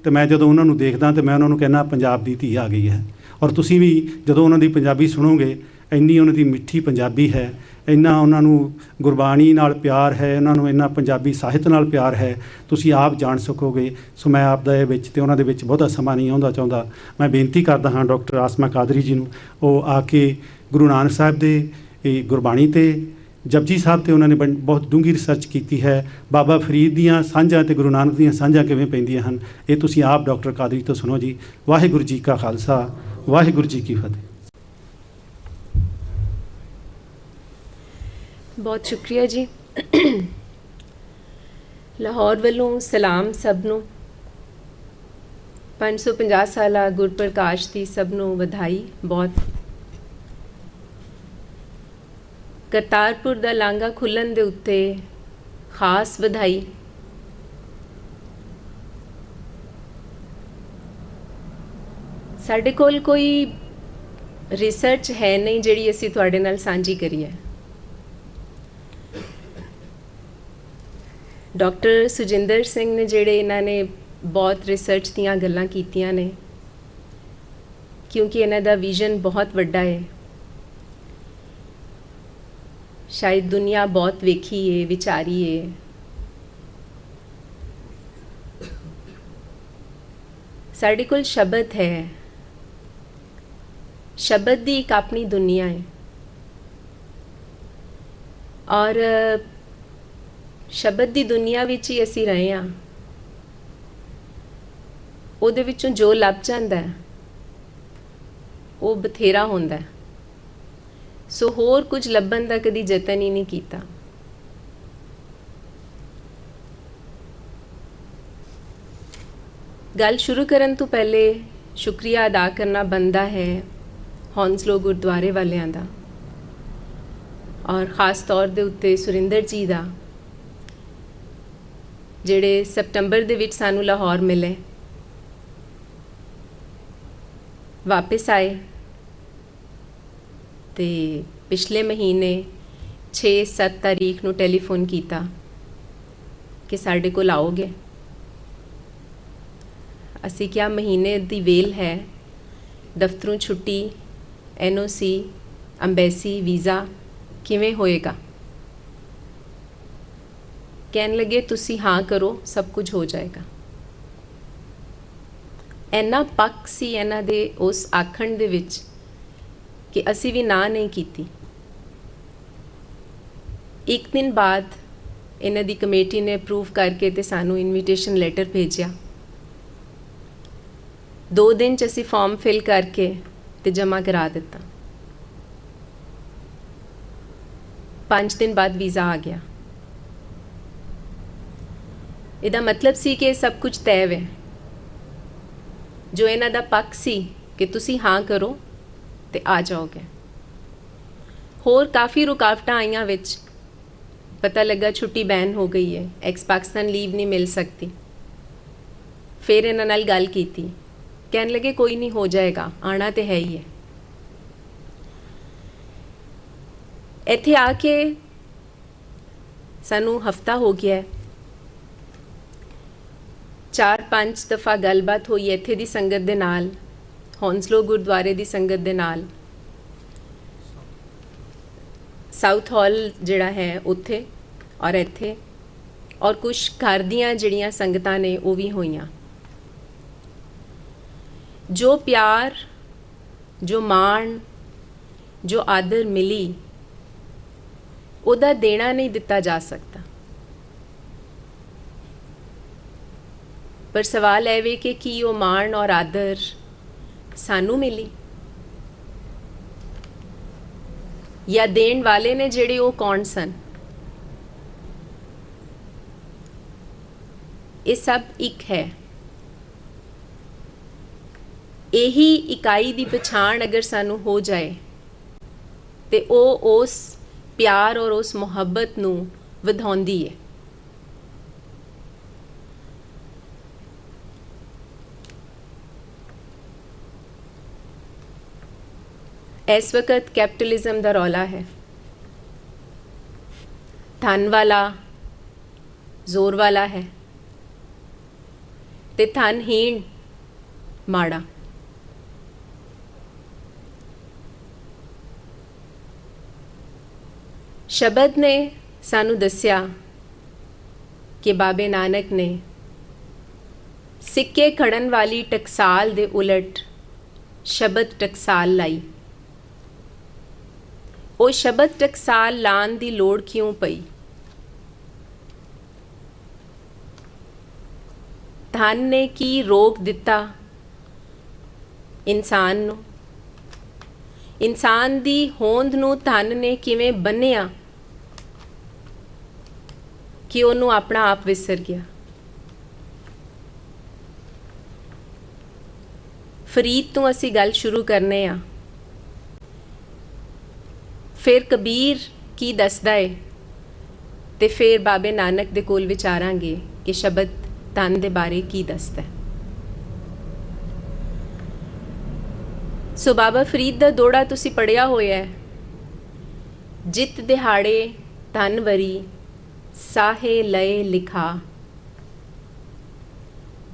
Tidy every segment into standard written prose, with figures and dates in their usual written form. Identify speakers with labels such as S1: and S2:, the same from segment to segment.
S1: तो मैं जो उन्होंने देखदा तो मैं उन्होंने कहना पंजाब दी धी आ गई है। और तुसीं भी जो उन्होंने पंजाबी सुनोगे इन्नी उन्होंने मिठी पंजाबी है, इन्ना उन्होंने गुरबाणी नाल प्यार है, उन्होंने इन्ना पंजाबी ਸਾਹਿਤ नाल प्यार है, तुसीं आप जान सकोगे। सो मैं आप दे विच ते उन्हां दे विच बहुता समां नहीं आउंदा चाहुंदा। मैं बेनती करदा हाँ डॉक्टर आसमा कादरी जी नूं ਉਹ आ के गुरु नानक साहब दे गुरबाणी ते जपजी साहब ते उन्होंने बहुत डूंगी रिसर्च की है। बाबा फरीद दियाँ साझां ते गुरु नानक दियाँ साझां किवें पैंदियां हन, ये तुसीं आप डॉक्टर कादरी तो सुनो जी। वाहिगुरू जी का खालसा, वाहिगुरू जी की फतेह।
S2: बहुत शुक्रिया जी। लाहौर वालों सलाम सबनों। 550 साल गुरप्रकाश की सबनों बधाई। बहुत करतारपुर का लांघा खुलन के उत्ते खास बधाई। साडे कोल कोई रिसर्च है नहीं जिहड़ी असीं तुहाडे नाल सांझी करिए। डॉक्टर सुजिंदर सिंह ने जिहड़े इन्होंने बहुत रिसर्च दीयां गल्लां कीतियां ने, क्योंकि इन्हां दा विजन बहुत वड्डा है। शायद दुनिया बहुत वेखी है, विचारी है। साडे कोल शब्द है, शब्द दी एक अपनी दुनिया है। और शब्द दी दुनिया विच ही असी रहे हाँ। उहदे विचों जो लभ जांदा है वो बथेरा होंदा है। सो होर कुछ लभन का कदी जतन ही नहीं किया। गल शुरू करन तो पहले शुक्रिया अदा करना बनता है हौंसलो गुरुद्वारे वालियां दा, और ख़ास तौर दे उत्ते सुरिंदर जी दा, जिहड़े सितंबर दे विच सानू लाहौर मिले, वापस आए ते पिछले महीने 6-7 तारीख नूं टैलीफोन किया कि साढ़े कोल आओगे। असी क्या महीने दी वेल है, दफ्तरों छुट्टी, NOC, अंबैसी, वीज़ा किवें होएगा। कहन लगे तुसी हाँ करो सब कुछ हो जाएगा। इन्ना पक्क सी इन्हां दे उस आखण दे विच कि असी भी ना नहीं कीती। एक दिन बाद इन्हां दी कमेटी ने अप्रूव करके ते सानू इनविटेशन लैटर भेजिया। 2 दिन च असी फॉर्म फिल करके ते जमा करा दिता। 5 दिन बाद वीज़ा आ गया। इहदा मतलब सी कि सब कुछ तय है। जो इन्हां दा पक्क सी कि तुसी हाँ करो ते आ जाओगे। होर काफ़ी रुकावटां आईयां विच। पता लगा छुट्टी बैन हो गई है, एक्स पाकिस्तान लीव नहीं मिल सकती। फिर इन्हां नाल गल कीती, कहन लगे कोई नहीं हो जाएगा, आना तो है ही है। इत्थे आके सानू हफ्ता हो गया है। 4-5 दफ़ा गलबात हुई इत्थे दी संगत दे नाल, हौंसलो गुरुद्वारे दी संगत दे नाल, साउथ हॉल जिहड़ा है उत्थे और इत्थे, और कुछ घर दियां जिहड़ियां संगतां ने वो भी होईयां। जो प्यार, जो मान, जो आदर मिली, उहदा देना नहीं दिता जा सकता। पर सवाल है वे कि की वो मान और आदर सानू मिली, या देण वाले ने जिहड़े वो कौन सन। ये सब एक है। यही इकाई दी पछाण अगर सानू हो जाए तो वो उस प्यार और उस मुहब्बत नू वधाउंदी है। इस वक्त कैपिटलिज्म दा रौला है। धन वाला जोर वाला है, ਤੇ ਧਨਹੀਣ ਮਾੜਾ। ਸ਼ਬਦ ਨੇ ਸਾਨੂੰ ਦੱਸਿਆ ਕਿ ਬਾਬੇ ਨਾਨਕ ਨੇ ਸਿੱਕੇ ਖੜਨ ਵਾਲੀ ਟਕਸਾਲ ਦੇ ਉਲਟ ਸ਼ਬਦ ਟਕਸਾਲ ਲਾਈ। ਉਹ ਸ਼ਬਦ ਟਕਸਾਲ ਲਾਉਣ ਦੀ ਲੋੜ ਕਿਉਂ ਪਈ? ਧਨ ਨੇ ਕੀ ਰੋਕ ਦਿੱਤਾ ਇਨਸਾਨ ਨੂੰ? ਇਨਸਾਨ ਦੀ ਹੋਂਦ ਨੂੰ ਧਨ ਨੇ ਕਿਵੇਂ ਬੰਨਿਆ ਕਿ ਉਹਨੂੰ ਆਪਣਾ ਆਪ ਵਿਸਰ ਗਿਆ? ਫਰੀਦ ਤੋਂ ਅਸੀਂ ਗੱਲ ਸ਼ੁਰੂ ਕਰਨੇ ਆ। ਫਿਰ ਕਬੀਰ ਕੀ ਦੱਸਦਾ ਏ ਤੇ ਫਿਰ ਬਾਬੇ ਨਾਨਕ ਦੇ ਕੋਲ ਵਿਚਾਰਾਂਗੇ ਕਿ ਸ਼ਬਦ ਧਨ ਦੇ ਬਾਰੇ ਕੀ ਦੱਸਦਾ ਹੈ। ਸੋ ਬਾਬਾ ਫਰੀਦ ਦਾ ਦੋੜਾ ਤੁਸੀਂ ਪੜਿਆ ਹੋਇਆ ਹੈ। ਜਿਤ ਦਿਹਾੜੇ ਧਨ ਵਰੀ ਸਾਹੇ ਲਏ ਲਿਖਾ।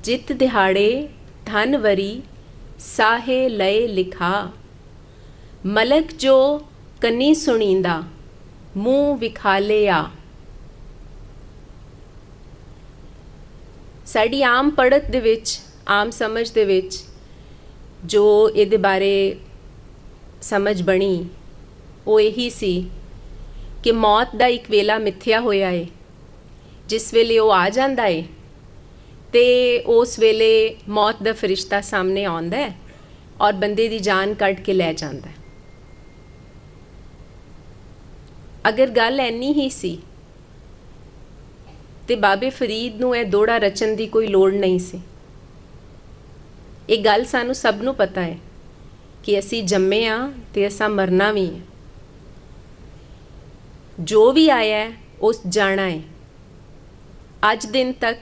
S2: ਜਿਤ ਦਿਹਾੜੇ ਧਨ ਵਰੀ ਸਾਹੇ ਲਏ ਲਿਖਾ। ਮਲਕ ਜੋ ਕੰਨੀ ਸੁਣੀਂਦਾ ਮੂੰਹ ਵਿਖਾਲਿਆ। ਸਾਡੀ ਆਮ ਪੜ੍ਹਤ ਦੇ ਵਿੱਚ, ਆਮ ਸਮਝ ਦੇ ਵਿੱਚ ਜੋ ਇਹਦੇ ਬਾਰੇ ਸਮਝ ਬਣੀ ਉਹ ਇਹੀ ਸੀ ਕਿ ਮੌਤ ਦਾ ਇੱਕ ਵੇਲਾ ਮਿੱਥਿਆ ਹੋਇਆ ਏ। ਜਿਸ ਵੇਲੇ ਉਹ ਆ ਜਾਂਦਾ ਏ ਤੇ ਉਸ ਵੇਲੇ ਮੌਤ ਦਾ ਫਰਿਸ਼ਤਾ ਸਾਹਮਣੇ ਆਉਂਦਾ ਹੈ ਔਰ ਬੰਦੇ ਦੀ ਜਾਨ ਕੱਢ ਕੇ ਲੈ ਜਾਂਦਾ ਹੈ। ਅਗਰ ਗੱਲ ਐਨੀ ਹੀ ਸੀ ਤੇ ਬਾਬੇ ਫਰੀਦ ਨੂੰ ਇਹ ਦੋੜਾ ਰਚਨ ਦੀ ਕੋਈ ਲੋੜ ਨਹੀਂ ਸੀ। ਇਹ ਗੱਲ ਸਾਨੂੰ ਸਭ ਨੂੰ ਪਤਾ ਹੈ ਕਿ ਅਸੀਂ ਜੰਮੇ ਆ ਤੇ ਅਸਾਂ ਮਰਨਾ ਵੀ ਹੈ। ਜੋ ਵੀ ਆਇਆ ਹੈ ਉਸ ਜਾਣਾ ਹੈ। ਅੱਜ ਦਿਨ ਤੱਕ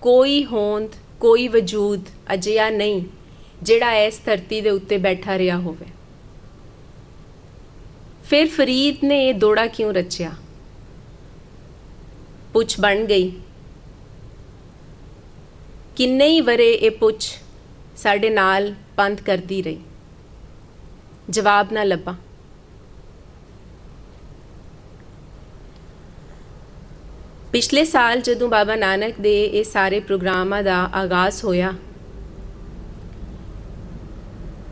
S2: ਕੋਈ ਹੋਂਦ, ਕੋਈ ਵਜੂਦ ਅਜਿਹਾ ਨਹੀਂ ਜਿਹੜਾ ਇਸ ਧਰਤੀ ਦੇ ਉੱਤੇ ਬੈਠਾ ਰਿਹਾ ਹੋਵੇ। ਫਿਰ ਫਰੀਦ ਨੇ ਇਹ ਦੋੜਾ ਕਿਉਂ ਰਚਿਆ? ਪੁੱਛ ਬਣ ਗਈ। ਕਿੰਨੇ ਹੀ ਵਰੇ ਇਹ ਪੁੱਛ ਸਾਡੇ ਨਾਲ ਪੰਥ ਕਰਦੀ ਰਹੀ, ਜਵਾਬ ਨਾ ਲੱਭਾ। ਪਿਛਲੇ ਸਾਲ ਜਦੋਂ ਬਾਬਾ ਨਾਨਕ ਦੇ ਇਹ ਸਾਰੇ ਪ੍ਰੋਗਰਾਮਾਂ ਦਾ ਆਗਾਜ਼ ਹੋਇਆ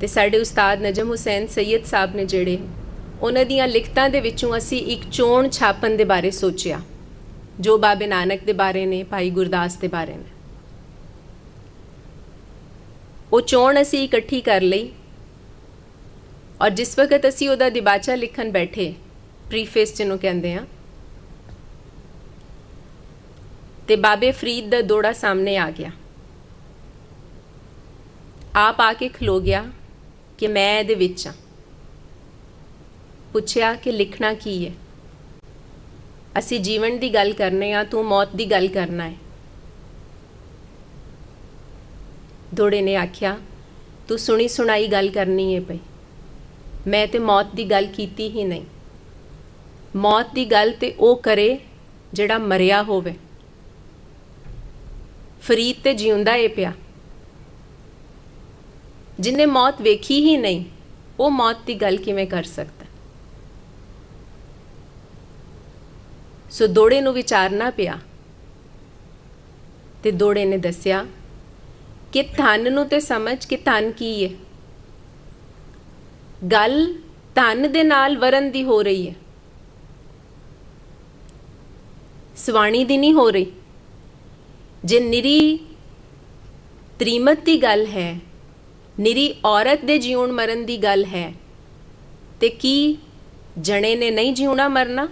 S2: ਤੇ ਸਾਡੇ ਉਸਤਾਦ ਨਜਮ ਹੁਸੈਨ ਸੈਯਦ ਸਾਹਿਬ ਨੇ ਜਿਹੜੇ ਉਹਨਾਂ ਦੀਆਂ ਲਿਖਤਾਂ ਦੇ ਵਿੱਚੋਂ ਅਸੀਂ ਇੱਕ ਚੋਣ ਛਾਪਣ ਦੇ ਬਾਰੇ ਸੋਚਿਆ, ਜੋ ਬਾਬੇ ਨਾਨਕ ਦੇ ਬਾਰੇ ਨੇ, ਭਾਈ ਗੁਰਦਾਸ ਦੇ ਬਾਰੇ ਨੇ। ਉਹ ਚੋਣ ਅਸੀਂ ਇਕੱਠੀ ਕਰ ਲਈ ਔਰ ਜਿਸ ਵਕਤ ਅਸੀਂ ਉਹਦਾ ਦਿਬਾਚਾ ਲਿਖਣ ਬੈਠੇ, ਪ੍ਰੀਫੇਸ ਜਿਹਨੂੰ ਕਹਿੰਦੇ ਆ, ਤੇ ਬਾਬੇ ਫਰੀਦ ਦਾ ਦੋੜਾ ਸਾਹਮਣੇ ਆ ਗਿਆ। ਆਪ ਆ ਕੇ ਖਲੋ ਗਿਆ ਕਿ ਮੈਂ ਇਹਦੇ ਵਿੱਚ ਆ। ਪੁੱਛਿਆ ਕਿ ਲਿਖਣਾ ਕੀ ਹੈ? ਅਸੀਂ ਜੀਵਨ ਦੀ ਗੱਲ ਕਰਨੇ ਆ, ਤੂੰ ਮੌਤ ਦੀ ਗੱਲ ਕਰਨਾ ਹੈ। ਦੋੜੇ ਨੇ ਆਖਿਆ ਤੂੰ ਸੁਣੀ ਸੁਣਾਈ ਗੱਲ ਕਰਨੀ ਹੈ ਭਈ, ਮੈਂ ਤੇ ਮੌਤ ਦੀ ਗੱਲ ਕੀਤੀ ਹੀ ਨਹੀਂ। ਮੌਤ ਦੀ ਗੱਲ ਤੇ ਉਹ ਕਰੇ ਜਿਹੜਾ ਮਰਿਆ ਹੋਵੇ। ਫਰੀਦ ਤੇ ਜਿਉਂਦਾ ਏ ਪਿਆ। ਜਿਨੇ ਮੌਤ ਵੇਖੀ ਹੀ ਨਹੀਂ ਉਹ ਮੌਤ ਦੀ ਗੱਲ ਕਿਵੇਂ ਕਰ ਸਕਦਾ? ਸੋ ਦੋੜੇ ਨੂੰ ਵਿਚਾਰਨਾ ਪਿਆ ਤੇ ਦੋੜੇ ਨੇ ਦੱਸਿਆ ਕਿ ਧਨ ਨੂੰ ਤੇ ਸਮਝ ਕਿ ਧਨ ਕੀ ਹੈ। ਗੱਲ ਧਨ ਦੇ ਨਾਲ ਵਰਨ ਦੀ ਹੋ ਰਹੀ ਹੈ, ਸਵਾਣੀ ਦੀ ਨਹੀਂ ਹੋ ਰਹੀ। ਜੇ ਨਿਰੀ ਤ੍ਰੀਮਤ ਦੀ ਗੱਲ ਹੈ, ਨਿਰੀ ਔਰਤ ਦੇ ਜਿਉਣ ਮਰਨ ਦੀ ਗੱਲ ਹੈ, ਤੇ ਕੀ ਜਣੇ ਨੇ ਨਹੀਂ ਜਿਉਣਾ ਮਰਨਾ?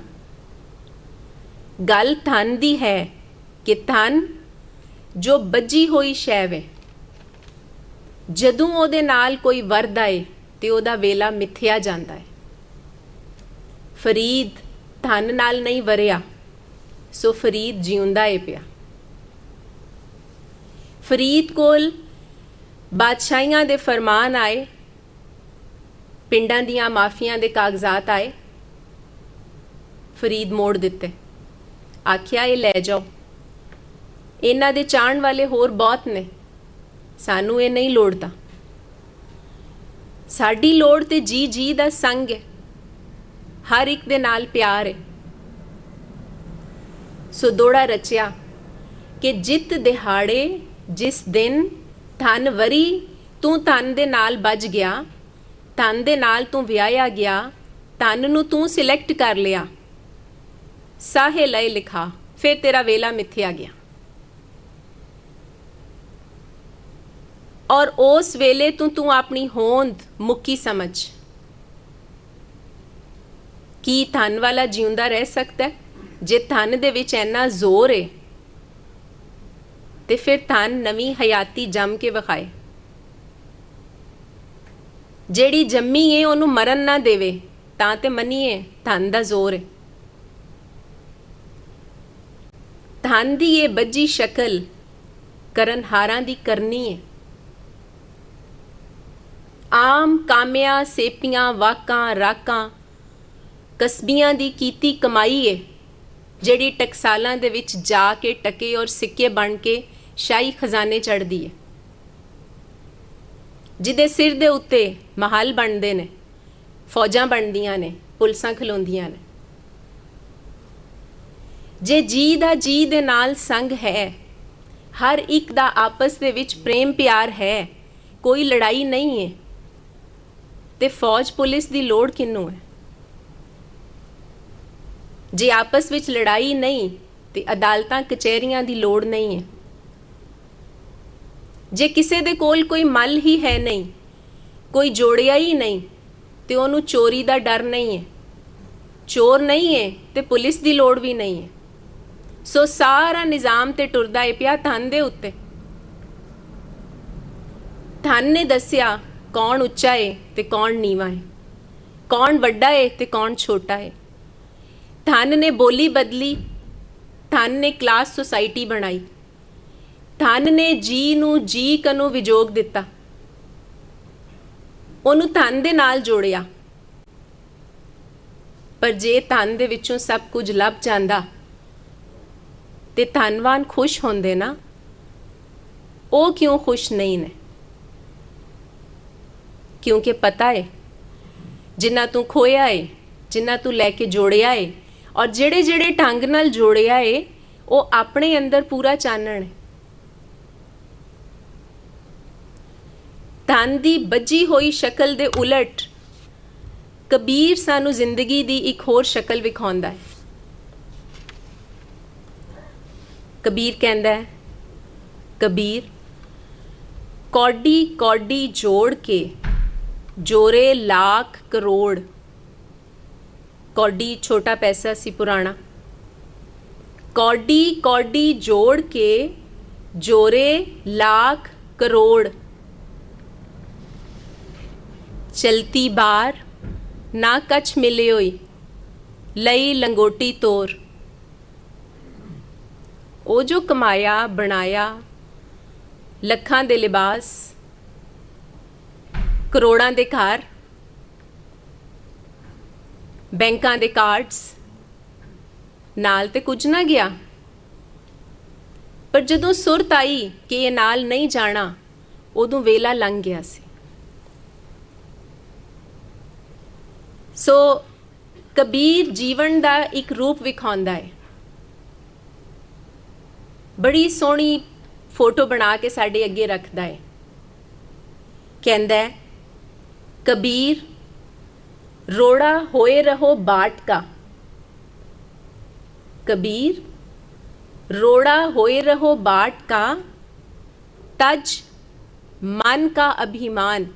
S2: ਗੱਲ ਧਨ ਦੀ ਹੈ ਕਿ ਧਨ ਜੋ ਬੱਜੀ ਹੋਈ ਸ਼ੈ ਵੇ, ਜਦੋਂ ਉਹਦੇ ਨਾਲ ਕੋਈ ਵਰਦਾ ਏ ਤੇ ਉਹਦਾ ਵੇਲਾ ਮਿੱਥਿਆ ਜਾਂਦਾ ਹੈ। ਫਰੀਦ ਧਨ ਨਾਲ ਨਹੀਂ ਵਰਿਆ, ਸੋ ਫਰੀਦ ਜਿਉਂਦਾ ਏ ਪਿਆ। ਫਰੀਦ ਕੋਲ ਬਾਦਸ਼ਾਹੀਆਂ ਦੇ ਫਰਮਾਨ ਆਏ, ਪਿੰਡਾਂ ਦੀਆਂ ਮਾਫੀਆਂ ਦੇ ਕਾਗਜ਼ਾਤ ਆਏ। ਫਰੀਦ ਮੋੜ ਦਿੱਤੇ, ਆਖਿਆ ਇਹ ਲੈ ਜਾਓ। ਇਹਨਾਂ ਦੇ ਚਾਹਣ ਵਾਲੇ ਹੋਰ ਬਹੁਤ ਨੇ, ਸਾਨੂੰ ਇਹ ਨਹੀਂ ਲੋੜਦਾ। ਸਾਡੀ ਲੋੜ ਤੇ ਜੀ ਜੀ ਦਾ ਸੰਗ ਹੈ, ਹਰ ਇੱਕ ਦੇ ਨਾਲ ਪਿਆਰ ਹੈ। ਸੋ ਦੋੜਾ ਰਚਿਆ ਕਿ ਜਿੱਤ ਦਿਹਾੜੇ ਜਿਸ ਦਿਨ ਧਨ ਵਰੀ ਤੂੰ ਧਨ ਦੇ ਨਾਲ ਵੱਜ ਗਿਆ, ਧਨ ਦੇ ਨਾਲ ਤੂੰ ਵਿਆਹਿਆ ਗਿਆ, ਧਨ ਨੂੰ ਤੂੰ ਸਿਲੈਕਟ ਕਰ ਲਿਆ, ਸਾਹੇ ਲਏ ਲਿਖਾ, ਫਿਰ ਤੇਰਾ ਵੇਲਾ ਮਿੱਥਿਆ ਗਿਆ। ਔਰ ਉਸ ਵੇਲੇ ਤੂੰ ਆਪਣੀ ਹੋਂਦ ਮੁੱਕੀ ਸਮਝ। ਕੀ ਧਨ ਵਾਲਾ ਜਿਉਂਦਾ ਰਹਿ ਸਕਦਾ? ਜੇ ਧਨ ਦੇ ਵਿੱਚ ਇੰਨਾ ਜ਼ੋਰ ਹੈ ਤੇ ਫਿਰ ਧਨ ਨਵੀਂ ਹਯਾਤੀ ਜੰਮ ਕੇ ਵਿਖਾਏ। ਜਿਹੜੀ ਜੰਮੀ ਹੈ ਉਹਨੂੰ ਮਰਨ ਨਾ ਦੇਵੇ ਤਾਂ ਤੇ ਮੰਨੀਏ ਧਨ ਦਾ ਜ਼ੋਰ ਹੈ। ਧਨ ਦੀ ਇਹ ਬੱਜੀ ਸ਼ਕਲ ਕਰਨਹਾਰਾਂ ਦੀ ਕਰਨੀ ਹੈ। ਆਮ ਕਾਮਿਆਂ ਸੇਪੀਆਂ ਵਾਕਾਂ ਰਾਕਾਂ ਕਸਬੀਆਂ ਦੀ ਕੀਤੀ ਕਮਾਈ ਹੈ, ਜਿਹੜੀ ਟਕਸਾਲਾਂ ਦੇ ਵਿੱਚ ਜਾ ਕੇ ਟਕੇ ਔਰ ਸਿੱਕੇ ਬਣ ਕੇ ਸ਼ਾਹੀ ਖਜ਼ਾਨੇ ਚੜ੍ਹਦੀ ਹੈ, ਜਿਹਦੇ ਸਿਰ ਦੇ ਉੱਤੇ ਮਹਲ ਬਣਦੇ ਨੇ, ਫੌਜਾਂ ਬਣਦੀਆਂ ਨੇ, ਪੁਲਿਸਾਂ ਖਲੋਂਦੀਆਂ ਨੇ। ਜੇ ਜੀ ਦਾ ਜੀ ਦੇ ਨਾਲ ਸੰਗ ਹੈ, ਹਰ ਇੱਕ ਦਾ ਆਪਸ ਦੇ ਵਿੱਚ ਪ੍ਰੇਮ ਪਿਆਰ ਹੈ, ਕੋਈ ਲੜਾਈ ਨਹੀਂ ਹੈ, ਤੇ ਫੌਜ ਪੁਲਿਸ ਦੀ ਲੋੜ ਕਿਹਨੂੰ ਹੈ? ਜੇ ਆਪਸ ਵਿੱਚ ਲੜਾਈ ਨਹੀਂ ਤੇ ਅਦਾਲਤਾਂ ਕਚਹਿਰੀਆਂ ਦੀ ਲੋੜ ਨਹੀਂ ਹੈ। ਜੇ ਕਿਸੇ ਦੇ ਕੋਲ ਕੋਈ ਮੱਲ ਹੀ ਹੈ ਨਹੀਂ, ਕੋਈ ਜੋੜਿਆ ਹੀ ਨਹੀਂ, ਤੇ ਉਹਨੂੰ ਚੋਰੀ ਦਾ ਡਰ ਨਹੀਂ ਹੈ। ਚੋਰ ਨਹੀਂ ਹੈ ਤੇ ਪੁਲਿਸ ਦੀ ਲੋੜ ਵੀ ਨਹੀਂ ਹੈ। ਸੋ ਸਾਰਾ ਨਿਜ਼ਾਮ ਤੇ ਟੁਰਦਾ ਹੈ ਪਿਆ ਧਨ ਦੇ ਉੱਤੇ। ਧਨ ਨੇ ਦੱਸਿਆ ਕੌਣ ਉੱਚਾ ਹੈ ਤੇ ਕੌਣ ਨੀਵਾਂ ਹੈ, ਕੌਣ ਵੱਡਾ ਹੈ ਤੇ ਕੌਣ ਛੋਟਾ ਹੈ। ਧਨ ਨੇ ਬੋਲੀ ਬਦਲੀ, ਧਨ ਨੇ ਕਲਾਸ ਸੁਸਾਇਟੀ ਬਣਾਈ, ਧਨ ਨੇ ਜੀ ਨੂੰ ਜੀ ਕਨੂੰ ਵਿਜੋਗ ਦਿੱਤਾ, ਉਹਨੂੰ ਧਨ ਦੇ ਨਾਲ ਜੋੜਿਆ। ਪਰ ਜੇ ਧਨ ਦੇ ਵਿੱਚੋਂ ਸਭ ਕੁਝ ਲੱਭ ਜਾਂਦਾ ਤੇ ਧਨਵਾਨ ਖੁਸ਼ ਹੁੰਦੇ ਨਾ, ਉਹ ਕਿਉਂ ਖੁਸ਼ ਨਹੀਂ ਨੇ? ਕਿਉਂਕਿ ਪਤਾ ਹੈ ਜਿੰਨਾ ਤੂੰ ਖੋਇਆ ਹੈ, ਜਿੰਨਾ ਤੂੰ ਲੈ ਕੇ ਜੋੜਿਆ ਹੈ, ਔਰ ਜਿਹੜੇ ਜਿਹੜੇ ਢੰਗ ਨਾਲ ਜੋੜਿਆ ਹੈ, ਉਹ ਆਪਣੇ ਅੰਦਰ ਪੂਰਾ ਚਾਨਣ ਹੈ। ਧਨ ਦੀ ਬੱਜੀ ਹੋਈ ਸ਼ਕਲ ਦੇ ਉਲਟ ਕਬੀਰ ਸਾਨੂੰ ਜ਼ਿੰਦਗੀ ਦੀ ਇੱਕ ਹੋਰ ਸ਼ਕਲ ਵਿਖਾਉਂਦਾ ਹੈ। ਕਬੀਰ ਕਹਿੰਦਾ ਹੈ, ਕਬੀਰ ਕੌਡੀ ਕੌਡੀ ਜੋੜ ਕੇ ਜੋਰੇ ਲੱਖ ਕਰੋੜ। ਕੌਡੀ ਛੋਟਾ ਪੈਸਾ ਸੀ ਪੁਰਾਣਾ। ਕੌਡੀ ਕੌਡੀ ਜੋੜ ਕੇ ਜੋਰੇ ਲੱਖ ਕਰੋੜ। ਚਲਤੀ ਬਾਰ ਨਾ ਕਛ ਮਿਲੇ ਹੋਈ, ਲਈ ਲੰਗੋਟੀ ਤੋਰ। ਉਹ ਜੋ ਕਮਾਇਆ ਬਣਾਇਆ, ਲੱਖਾਂ ਦੇ ਲਿਬਾਸ, ਕਰੋੜਾਂ ਦੇ ਘਰ, ਬੈਂਕਾਂ ਦੇ ਕਾਰਡਸ, ਨਾਲ ਤੇ ਕੁਝ ਨਾ ਗਿਆ। ਪਰ ਜਦੋਂ ਸੁਰਤ ਆਈ ਕਿ ਇਹ ਨਾਲ ਨਹੀਂ ਜਾਣਾ, ਉਦੋਂ ਵੇਲਾ ਲੰਘ ਗਿਆ ਸੀ। ਸੋ ਕਬੀਰ ਜੀਵਨ ਦਾ ਇੱਕ ਰੂਪ ਵਿਖਾਉਂਦਾ ਹੈ। ਬੜੀ ਸੋਹਣੀ ਫੋਟੋ ਬਣਾ ਕੇ ਸਾਡੇ ਅੱਗੇ ਰੱਖਦਾ ਹੈ। ਕਹਿੰਦਾ ਹੈ, कबीर रोड़ा होए रहो बाट का। कबीर रोड़ा होए रहो बाट का, तज मन का अभिमान।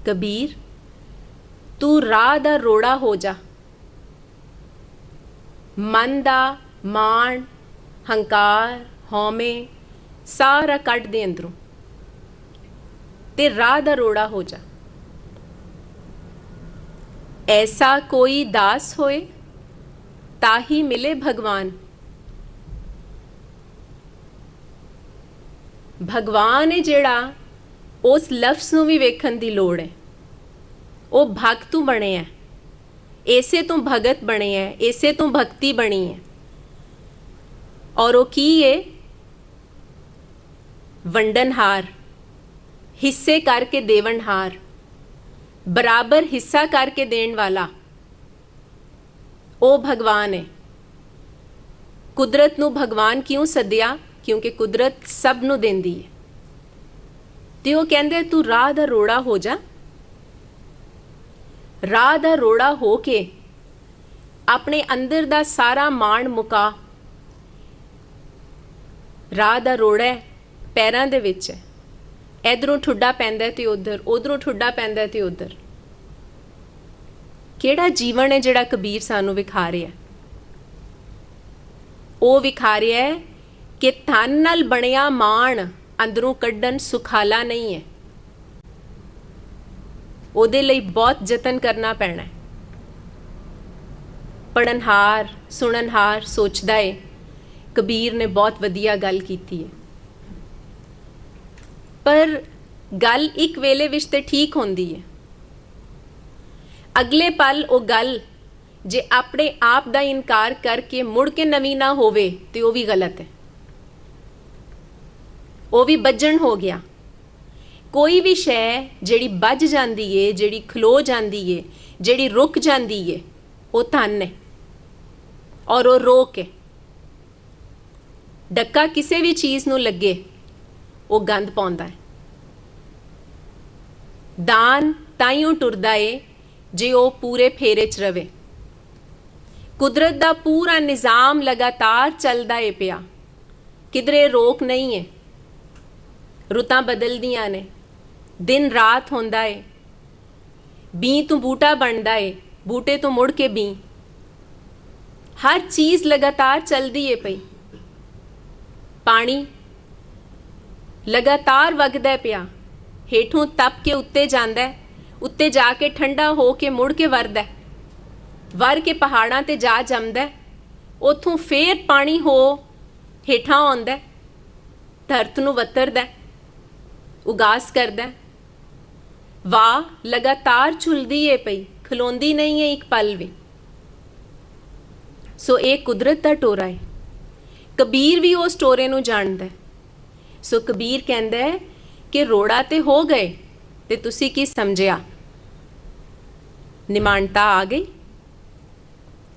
S2: कबीर तू राह दा रोड़ा हो जा, मन दा माण हंकार हौमे सारा कट दे अंदरों ते राह दा रोड़ा हो जा। ऐसा कोई दास होए ताही मिले भगवान। भगवान है जेड़ा उस लफ्ज़ नूं भी वेखण दी लोड़ है। वो भगत तू बने है, ऐसे तू भगत बने है, ऐसे तू भक्ति बनी है। और वो की है ਵੰਡਨਹਾਰ, ਹਿੱਸੇ ਕਰਕੇ ਦੇਵਨਹਾਰ, ਬਰਾਬਰ ਹਿੱਸਾ ਕਰਕੇ ਦੇਣ ਵਾਲਾ ਉਹ ਭਗਵਾਨ ਹੈ। ਕੁਦਰਤ ਨੂੰ ਭਗਵਾਨ ਕਿਉਂ ਸੱਦਿਆ? ਕਿਉਂਕਿ ਕੁਦਰਤ ਸਭ ਨੂੰ ਦਿੰਦੀ ਹੈ। ਤੇ ਉਹ ਕਹਿੰਦੇ ਤੂੰ ਰਾਹ ਦਾ ਰੋੜਾ ਹੋ ਜਾ, ਰਾਹ ਦਾ ਰੋੜਾ ਹੋ ਕੇ ਆਪਣੇ ਅੰਦਰ ਦਾ ਸਾਰਾ ਮਾਣ ਮੁਕਾ। ਰਾਹ ਦਾ ਰੋੜਾ ਹੈ, ਪੈਰਾਂ ਦੇ ਵਿੱਚ ਹੈ, ਇਧਰੋਂ ਠੁੱਡਾ ਪੈਂਦਾ ਤੇ ਉਧਰ, ਉਧਰੋਂ ਠੁੱਡਾ ਪੈਂਦਾ ਤੇ ਉਧਰ। ਕਿਹੜਾ ਜੀਵਨ ਹੈ ਜਿਹੜਾ ਕਬੀਰ ਸਾਨੂੰ ਵਿਖਾ ਰਿਹਾ? ਉਹ ਵਿਖਾ ਰਿਹਾ ਹੈ ਕਿ ਧਨ ਨਾਲ ਬਣਿਆ ਮਾਣ ਅੰਦਰੋਂ ਕੱਢਣ ਸੁਖਾਲਾ ਨਹੀਂ ਹੈ। ਉਹਦੇ ਲਈ ਬਹੁਤ ਯਤਨ ਕਰਨਾ ਪੈਣਾ ਹੈ। ਪੜਨਹਾਰ, ਸੁਣਨਹਾਰ ਸੋਚਦਾ ਹੈ ਕਬੀਰ ਨੇ ਬਹੁਤ ਵਧੀਆ ਗੱਲ ਕੀਤੀ ਹੈ, ਪਰ ਗੱਲ ਇੱਕ ਵੇਲੇ ਵਿੱਚ ਤੇ ਠੀਕ ਹੁੰਦੀ ਹੈ, ਅਗਲੇ ਪਲ ਉਹ ਗੱਲ ਜੇ ਆਪਣੇ ਆਪ ਦਾ ਇਨਕਾਰ ਕਰਕੇ ਮੁੜ ਕੇ ਨਵੀਂ ਨਾ ਹੋਵੇ ਤੇ ਉਹ ਵੀ ਗਲਤ ਹੈ, ਉਹ ਵੀ ਬੱਜਣ ਹੋ ਗਿਆ। ਕੋਈ ਵੀ ਸ਼ੈ ਜਿਹੜੀ ਬੱਜ ਜਾਂਦੀ ਏ, ਜਿਹੜੀ ਖਲੋ ਜਾਂਦੀ ਏ, ਜਿਹੜੀ ਰੁਕ ਜਾਂਦੀ ਏ, ਉਹ ਧਨ ਹੈ ਔਰ ਉਹ ਰੋਕ ਹੈ। ਡੱਕਾ ਕਿਸੇ ਵੀ ਚੀਜ਼ ਨੂੰ ਲੱਗੇ ਉਹ ਗੰਦ ਪਾਉਂਦਾ ਹੈ। ਦਾਨ ਤਾਈਓ ਟੁਰਦਾ ਏ ਜੇ ਉਹ ਪੂਰੇ ਫੇਰੇ 'ਚ ਰਵੇ। ਕੁਦਰਤ ਦਾ ਪੂਰਾ ਨਿਜ਼ਾਮ ਲਗਾਤਾਰ ਚੱਲਦਾ ਏ ਪਿਆ, ਕਿਧਰੇ ਰੋਕ ਨਹੀਂ ਹੈ। ਰੁੱਤਾਂ ਬਦਲਦੀਆਂ ਨੇ, ਦਿਨ ਰਾਤ ਹੁੰਦਾ ਏ, ਬੀਂ ਤੋਂ ਬੂਟਾ ਬਣਦਾ ਏ, ਬੂਟੇ ਤੋਂ ਮੁੜ ਕੇ ਬੀਂ। ਹਰ ਚੀਜ਼ ਲਗਾਤਾਰ ਚੱਲਦੀ ਏ ਪਈ। ਪਾਣੀ ਲਗਾਤਾਰ ਵਗਦਾ ਪਿਆ, ਹੇਠੋਂ ਤਪ ਕੇ ਉੱਤੇ ਜਾਂਦਾ, ਉੱਤੇ ਜਾ ਕੇ ਠੰਡਾ ਹੋ ਕੇ ਮੁੜ ਕੇ ਵਰਦਾ, ਵਰ ਕੇ ਪਹਾੜਾਂ ਤੇ ਜਾ ਜੰਮਦਾ, ਉੱਥੋਂ ਫੇਰ ਪਾਣੀ ਹੋ ਹੇਠਾਂ ਆਉਂਦਾ, ਧਰਤ ਨੂੰ ਵਤਰਦਾ, ਉਗਾਸ ਕਰਦਾ। ਵਾਹ ਲਗਾਤਾਰ ਝੁਲਦੀ ਏ ਪਈ, ਖਲੋਂਦੀ ਨਹੀਂ ਹੈ ਇੱਕ ਪਲ ਵੀ। ਸੋ ਇਹ ਕੁਦਰਤ ਦਾ ਟੋਰਾ ਹੈ। ਕਬੀਰ ਵੀ ਉਸ ਟੋਰੇ ਨੂੰ ਜਾਣਦਾ। ਸੋ ਕਬੀਰ ਕਹਿੰਦਾ ਹੈ ਕਿ ਰੋੜਾ ਤੇ ਹੋ ਗਏ ਤੇ ਤੁਸੀਂ ਕੀ ਸਮਝਿਆ? ਨਿਮਾਣਤਾ ਆ ਗਈ?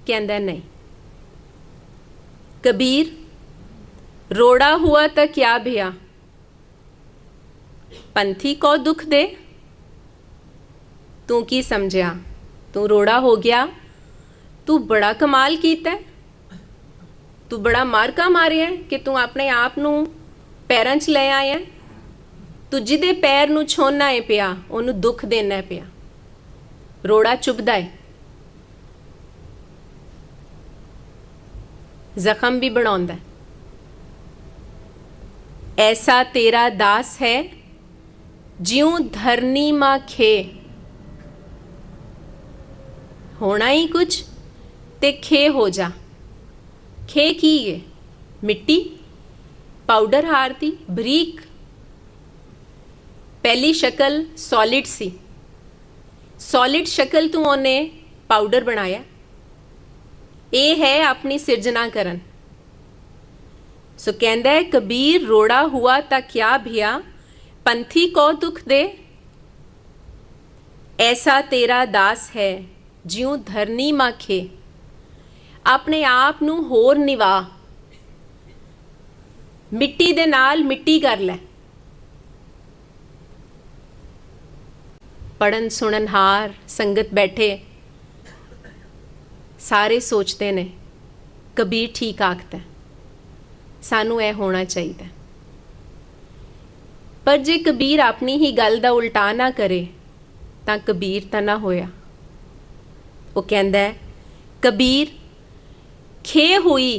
S2: ਕਹਿੰਦਾ ਨਹੀਂ। ਕਬੀਰ रोड़ा हुआ तो क्या भैया, पंथी को दुख दे। तू की समझिया? तू रोड़ा हो गया, तू बड़ा कमाल कीता, तू बड़ा मारका मारिया कि तू अपने आप नू पैरां च ले आया। तू जिदे पैर नू छोना है पिया ओनू दुख देना है पिया। रोड़ा चुभदा है, जख्म भी बनाउंदा है। ऐसा तेरा दास है ज्यों धरनी मां खे। होना ही कुछ ते खे हो जा। खे की है? मिट्टी पाउडर हारती बरीक। पहली शक्ल सॉलिड सी, सॉलिड शक्ल तू ओने पाउडर बनाया। ये है अपनी सिरजनाकरण। सो कहंदा है कबीर रोड़ा हुआ ता क्या भैया, पंथी को दुख दे। ऐसा तेरा दास है ज्यों धरनी माखे। अपने आप नू होर निवा, मिट्टी दे नाल मिट्टी कर ले। पढ़न सुनन हार संगत बैठे सारे सोचते ने कबीर ठीक आखता है, सानू यह होना चाहिए। पर जे कबीर अपनी ही गल दा उल्टा ना करे तां कबीर ता ना होया। वो कहंदा है कबीर खे हुई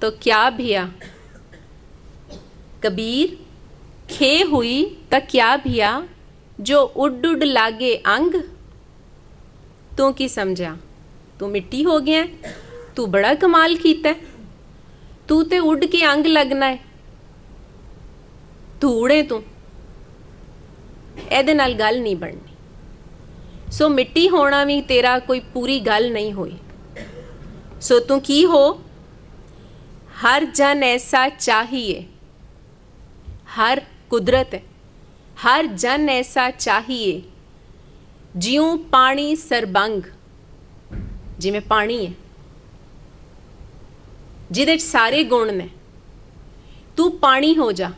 S2: तो क्या भैया, कबीर खे हुई तो क्या भैया, जो उड उड लागे अंग। तू की समझा? तू मिट्टी हो गया, तू बड़ा कमाल कीता है। तू ते उड़ के अंग लगना है, तू उड़े तू, एदे नाल गल नहीं बननी। सो मिट्टी होना भी तेरा कोई पूरी गल नहीं हुई। सो तू की हो? हर जन ऐसा चाहिए हर कुदरत है, हर जन ऐसा चाहिए ज्यों पानी सरबंग, जिमें पानी है जिहदे च सारे गुण ने। तू पानी हो जा,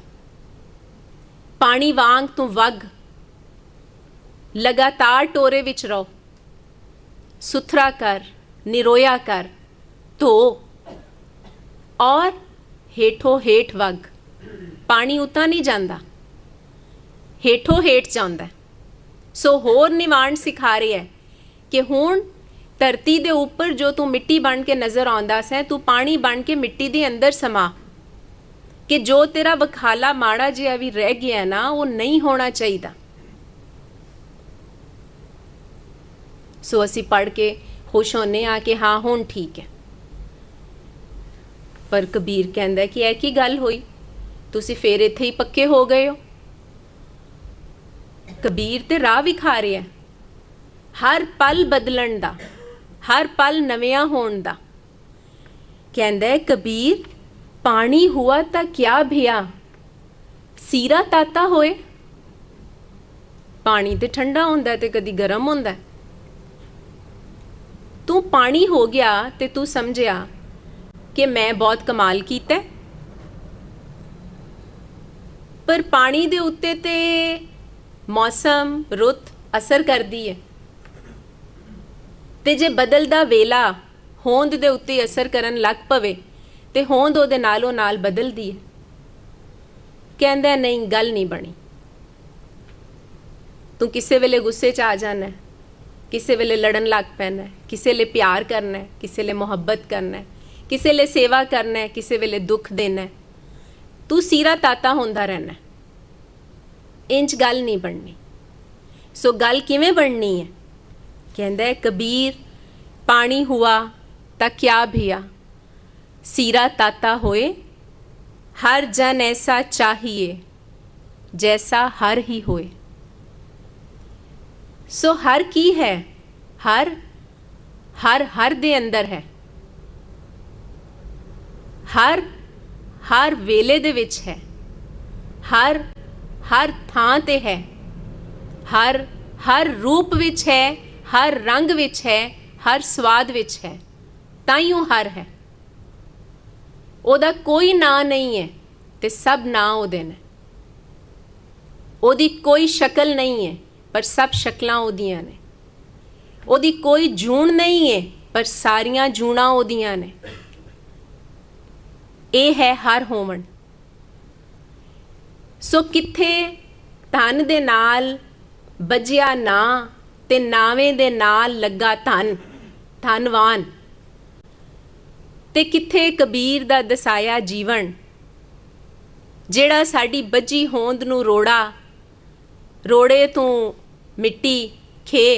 S2: पानी वांग तू वग, लगातार टोरे विच रहो, सुथरा कर, निरोया कर, धो और हेठों हेठ वग। पानी उतां नहीं जाता, हेठों हेठ जाता है। सो होर निवाण सिखा रही है कि हुण धरती दे उपर जो तू मिट्टी बन के नज़र आंदा सै, तू पानी बन के मिट्टी दे अंदर समा, कि जो तेरा वखाला माड़ा जिहा भी रह गया ना, वो नहीं होना चाहिए। सो असी पढ़ के खुश होने आ कि हाँ हुण ठीक है। पर कबीर कहंदा कि ऐ की गल होई, तुसी फेर इत्थे ही पक्के हो गए हो। कबीर ते राह विखा रहा है, हर पल बदलन दा, हर पल नविया होण दा। कहंदा है कबीर, पानी हुआ ता क्या भिया, सीरा ताता होए। पानी ते ठंडा होंदा है ते कदी गर्म होंदा है। तू पानी हो गया ते तू समझिया कि मैं बहुत कमाल कीता है। पर पानी दे उत्ते ते मौसम रुत असर करदी है, ते जे बदलदा वेला होंद दे उत्ते असर करन लग पवे ते होंद ओदे नालों नाल बदलदी है। कहंदा नहीं, गल नहीं बनी। तू किसे वेले गुस्से च आ जाना है, किसे वेले लड़न लग पैना है, किसे ले प्यार करना है, किसे ले मुहब्बत करना है, किसे ले सेवा करना है, किसे वेले दुख देना है। तू सीरा ताता होंदा रहना है। इंज गल नहीं बननी। सो गल किवें बननी है? कहंदा है कबीर, पानी हुआ ता क्या भिया, सीरा ताता होए, हर जन ऐसा चाहिए जैसा हर ही होए। सो हर की है? हर हर हर दे अंदर है। हर हर वेले दे विच है। हर हर थां ते है। हर हर रूप विच है, हर रंग विच है, हर स्वाद विच है। ताइयों हर है। ओदा कोई ना नहीं है ते सब ना ओदे ने। ओदी कोई शक्ल नहीं है पर सब शक्लां ओदियां ने। ओदी कोई जून नहीं है पर सारियां जूणां ओदियां ने। ए है हर होवण। सो किथे धन दे नाल बजिया ना ते नावें दे नाल लगा धन, धनवान, ते किथे कबीर दा दसाया जीवन, जेड़ा साडी बजी होंद नू रोड़ा, रोड़े तू मिट्टी खे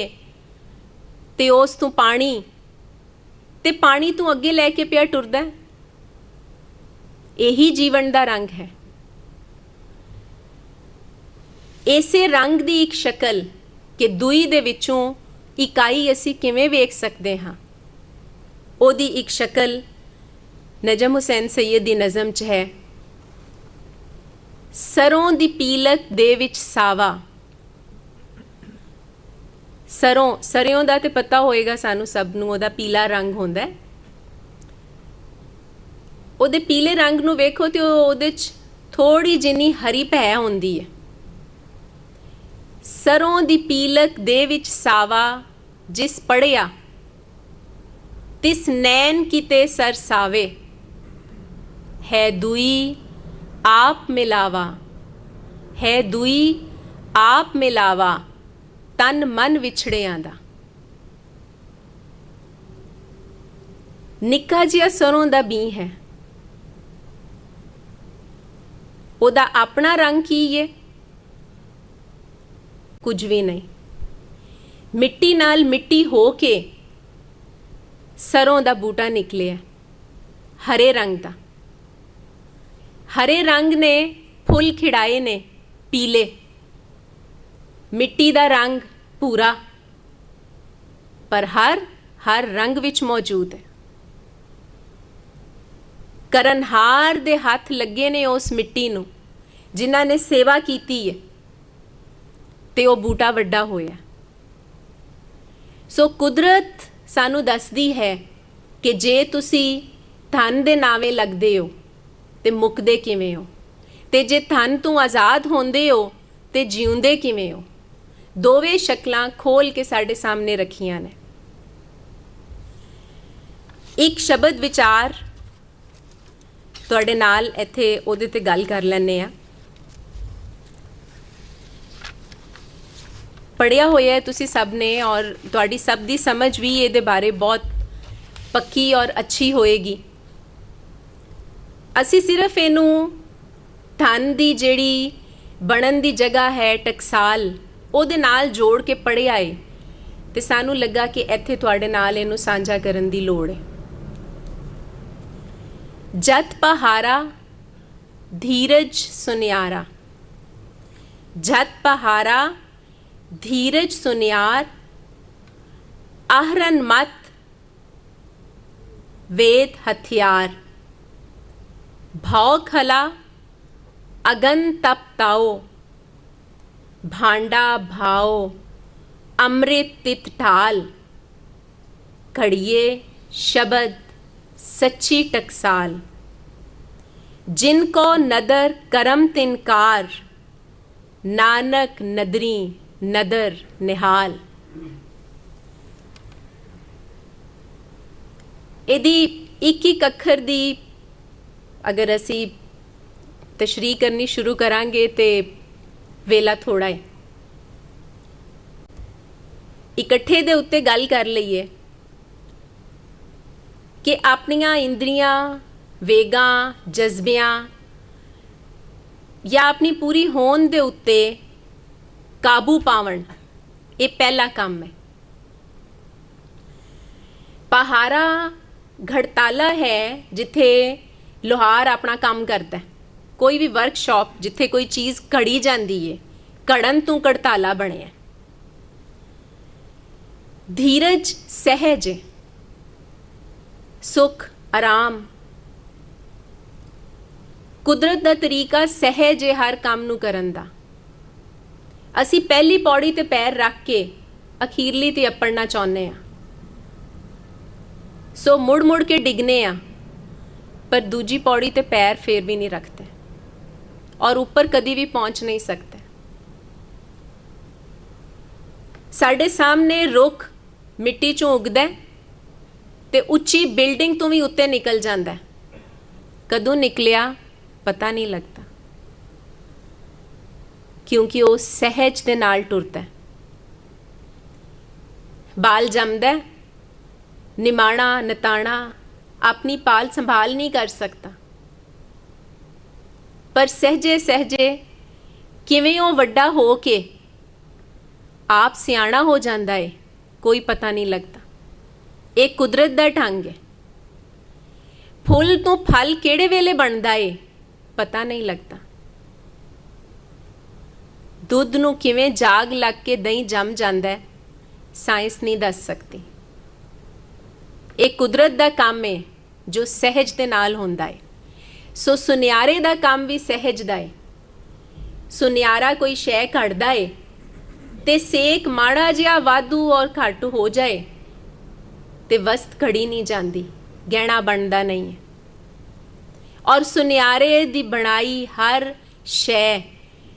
S2: ते उस तू पानी, ते पानी तू अगे लैके पिया टुरदा। यही जीवन दा रंग है। इसे रंग दी एक शक्ल कि दुई दे विचों इकाई असी किवें वेख सकते हाँ, ओदी एक शक्ल नजम हुसैन सैयद दी नज़म च है। सरों दी पीलक दे विच सावा। सरों, सरियों दा ते पता होएगा सानू सब नू, ओदा पीला रंग होंदा है। ओदे पीले रंग नू वेखो ते ओदे च थोड़ी जिन्नी हरी भै होंदी है। सरों दी पीलक दे विच सावा, जिस पढ़िया तिस नैन किते सरसावे। है दुई आप मिलावा, है दुई आप मिलावा, तन मन विछड़ियां दा। निक्का जिहा सरों दा बी है। ओदा अपना रंग की है? कुछ भी नहीं। मिट्टी नाल मिट्टी हो के सरों दा बूटा निकले है, हरे रंग दा। हरे रंग ने फुल खिड़ाए ने पीले, मिट्टी दा रंग पूरा, पर हर हर रंग विच मौजूद है। करनहार दे हथ लगे ने उस मिट्टी नू ਜਿਨ੍ਹਾਂ ਨੇ ਸੇਵਾ ਕੀਤੀ ਹੈ ਤੇ ਉਹ ਬੂਟਾ ਵੱਡਾ ਹੋਇਆ। ਸੋ ਕੁਦਰਤ ਸਾਨੂੰ ਦੱਸਦੀ ਹੈ ਕਿ ਜੇ ਤੁਸੀਂ ਧਨ ਦੇ ਨਾਵੇਂ ਲੱਗਦੇ ਹੋ ਤੇ ਮੁੱਕਦੇ ਕਿਵੇਂ ਹੋ, ਤੇ ਜੇ ਧਨ ਤੋਂ ਆਜ਼ਾਦ ਹੁੰਦੇ ਹੋ ਤੇ ਜਿਉਂਦੇ ਕਿਵੇਂ ਹੋ। ਦੋਵੇਂ ਸ਼ਕਲਾਂ ਖੋਲ ਕੇ ਸਾਡੇ ਸਾਹਮਣੇ ਰੱਖੀਆਂ ਨੇ। ਇੱਕ ਸ਼ਬਦ ਵਿਚਾਰ ਤੁਹਾਡੇ ਨਾਲ ਇੱਥੇ ਉਹਦੇ ਤੇ ਗੱਲ ਕਰ ਲੈਂਦੇ ਆ। ਪੜ੍ਹਿਆ ਹੋਇਆ ਹੈ ਤੁਸੀਂ ਸਭ ਨੇ, ਔਰ ਤੁਹਾਡੀ ਸਭ ਦੀ ਸਮਝ ਵੀ ਇਹਦੇ ਬਾਰੇ ਬਹੁਤ ਪੱਕੀ ਔਰ ਅੱਛੀ ਹੋਏਗੀ। ਅਸੀਂ ਸਿਰਫ ਇਹਨੂੰ ਧਨ ਦੀ ਜਿਹੜੀ ਬਣਨ ਦੀ ਜਗ੍ਹਾ ਹੈ ਟਕਸਾਲ, ਉਹਦੇ ਨਾਲ ਜੋੜ ਕੇ ਪੜ੍ਹਿਆ ਏ ਤੇ ਸਾਨੂੰ ਲੱਗਾ ਕਿ ਇੱਥੇ ਤੁਹਾਡੇ ਨਾਲ ਇਹਨੂੰ ਸਾਂਝਾ ਕਰਨ ਦੀ ਲੋੜ ਹੈ। ਜਤ ਪਹਾਰਾ ਧੀਰਜ ਸੁਨਿਆਰਾ, ਜਤ ਪਹਾਰਾ ਧੀਰਜ ਸੁਨਿਆਰ, आहरण मत वेद हथियार, भाव खला अगन तप ताओ, भांडा भाओ अमृत तित ढाल, घड़िए शब्द सच्ची टकसाल, जिनको नदर करम तिनकार, नानक नदरी नदर निहाल। ਇਹਦੀ ਇੱਕ ਅੱਖਰ ਦੀ ਅਗਰ ਅਸੀਂ ਤਸ਼ਰੀਹ ਕਰਨੀ ਸ਼ੁਰੂ ਕਰਾਂਗੇ ਤੇ ਵੇਲਾ ਥੋੜਾ ਹੈ। ਇਕੱਠੇ ਦੇ ਉੱਤੇ ਗੱਲ ਕਰ ਲਈਏ ਕਿ ਆਪਣੀਆਂ ਇੰਦਰੀਆਂ, ਵੇਗਾਂ, ਜਜ਼ਬਿਆਂ ਜਾਂ ਆਪਣੀ ਪੂਰੀ ਹੋਂਦ ਦੇ ਉੱਤੇ ਕਾਬੂ ਪਾਵਣ, ਇਹ ਪਹਿਲਾ ਕੰਮ ਹੈ। ਪਹਾਰਾ घड़ताला है जिथे लोहार अपना काम करता है। कोई भी वर्कशॉप जिथे कोई चीज़ घड़ी जाती है, घड़न तू घड़ताला बने। धीरज सहज, सुख आराम, कुदरत का तरीका सहज है हर काम नू करन दा। असी पहली पौड़ी ते पैर रख के अखीरली ते अपड़ना चाहुंदे आ, सो मुड़ मुड़ के डिगने आ, पर दूजी पौड़ी ते पैर फिर भी नहीं रखते और ऊपर कभी भी पहुंच नहीं सकते। साडे सामने रुख मिट्टी चों उगदा है ते उच्ची बिल्डिंग तो भी उत्ते निकल जाता है, कदों निकलिया पता नहीं लगता, क्योंकि वो सहज दे नाल टुरदा है। बाल जमदा है, निमाणा नताणा अपनी पाल संभाल नहीं कर सकता, पर सहजे सहजे किवें वो वड्डा हो के आप सियाणा हो जाता है, कोई पता नहीं लगता। एक कुदरत दा ढंग है। फुल तो फल केड़े वेले बनदा है पता नहीं लगता। दुध नूं किवें जाग लग के दही जम जाता है, साइंस नहीं दस सकती। एक कुदरत दा काम है जो सहज दे नाल होंदा है। सो सुनियारे दा काम भी सहज दा है। सुनियारा कोई शै घड़दा है ते सेक माड़ा जिहा वाधू और घट हो जाए ते वस्त घड़ी नहीं जाती, गहना बनता नहीं है। और सुनियारे दी बनाई हर शै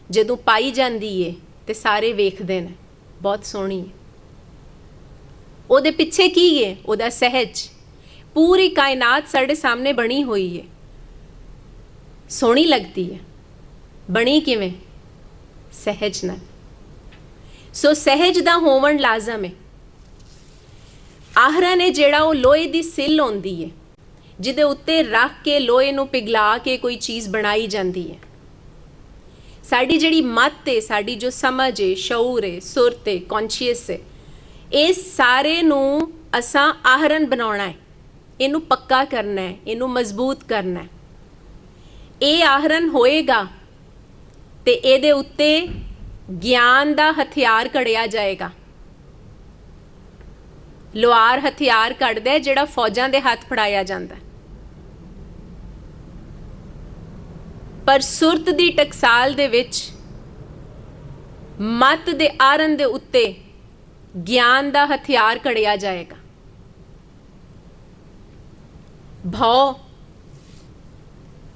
S2: जदों पाई जाती है ते सारे वेखदे ने बहुत सोहनी है। ਉਹਦੇ ਪਿੱਛੇ ਕੀ ਹੈ? ਉਹਦਾ ਸਹਿਜ। ਪੂਰੀ ਕਾਇਨਾਤ ਸਾਡੇ ਸਾਹਮਣੇ ਬਣੀ ਹੋਈ ਹੈ, ਸੋਹਣੀ ਲੱਗਦੀ ਹੈ। ਬਣੀ ਕਿਵੇਂ? ਸਹਿਜ ਨਾਲ। ਸੋ ਸਹਿਜ ਦਾ ਹੋਵਣ ਲਾਜ਼ਮ ਹੈ। ਆਹਰਨ ਹੈ ਜਿਹੜਾ ਉਹ ਲੋਹੇ ਦੀ ਸਿੱਲ ਹੁੰਦੀ ਹੈ, ਜਿਹਦੇ ਉੱਤੇ ਰੱਖ ਕੇ ਲੋਹੇ ਨੂੰ ਪਿਘਲਾ ਕੇ ਕੋਈ ਚੀਜ਼ ਬਣਾਈ ਜਾਂਦੀ ਹੈ। ਸਾਡੀ ਜਿਹੜੀ ਮੱਤ ਹੈ, ਸਾਡੀ ਜੋ ਸਮਝ ਹੈ, ਸ਼ਊਰ ਹੈ, ਸੁਰਤ ਹੈ, ਕੌਨਸ਼ੀਅਸ ਹੈ, इस सारे नू असां आहरण बनाउणा है, इनू पक्का करना है, इनू मजबूत करना है। ये आहरण होएगा ते इहदे उत्ते ज्ञान दा हथियार घड़िया जाएगा। लोहार हथियार घड़दा है जिहड़ा फौजां दे हथ फड़ाया जांदा है। ਪਰ ਸੁਰਤ ਦੀ ਟਕਸਾਲ ਦੇ ਵਿੱਚ ਮਤ ਦੇ ਆਰਨ ਦੇ ਉੱਤੇ ਗਿਆਨ ਦਾ ਹਥਿਆਰ ਘੜਿਆ ਜਾਏਗਾ। ਭਉ,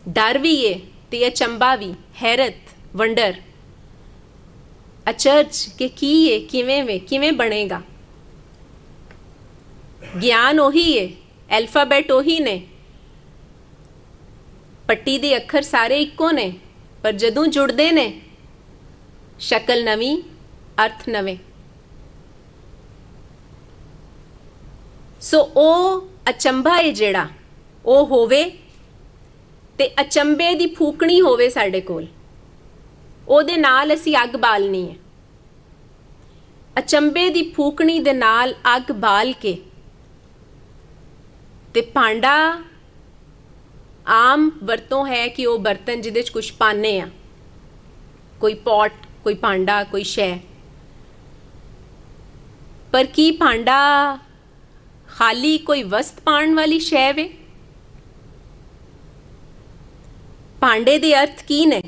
S2: ਡਰ ਵੀ ਏ ਤੇ ਅਚੰਭਾ ਵੀ, ਹੈਰਤ, ਵੰਡਰ, ਅਚਰਜ ਕਿ ਕੀ ਏ, ਕਿਵੇਂ ਵੇ, ਕਿਵੇਂ ਬਣੇਗਾ। ਗਿਆਨ ਉਹੀ ਏ, ਐਲਫਾਬੈਟ ਉਹੀ ਨੇ, ਪੱਟੀ ਦੇ ਅੱਖਰ ਸਾਰੇ ਇੱਕੋ ਨੇ, ਪਰ ਜਦੋਂ ਜੁੜਦੇ ਨੇ ਸ਼ਕਲ ਨਵੀਂ, ਅਰਥ ਨਵੇਂ। ਸੋ ਉਹ ਅਚੰਭਾ ਏ ਜਿਹੜਾ, ਉਹ ਹੋਵੇ ਤੇ ਅਚੰਭੇ ਦੀ ਫੂਕਣੀ ਹੋਵੇ ਸਾਡੇ ਕੋਲ, ਉਹਦੇ ਨਾਲ ਅਸੀਂ ਅੱਗ ਬਾਲਣੀ ਹੈ। ਅਚੰਭੇ ਦੀ ਫੂਕਣੀ ਦੇ ਨਾਲ ਅੱਗ ਬਾਲ ਕੇ ਤੇ ਭਾਂਡਾ ਆਮ ਵਰਤੋਂ ਹੈ ਕਿ ਉਹ ਬਰਤਨ ਜਿਹਦੇ 'ਚ ਕੁਛ ਪਾਉਂਦੇ ਆ, ਕੋਈ ਪੋਟ, ਕੋਈ ਭਾਂਡਾ, ਕੋਈ ਸ਼ੈ। ਪਰ ਕੀ ਭਾਂਡਾ ਖਾਲੀ ਕੋਈ ਵਸਤ ਪਾਉਣ ਵਾਲੀ ਸ਼ੈ ਵੇ? ਭਾਂਡੇ ਦੇ ਅਰਥ ਕੀ ਨੇ?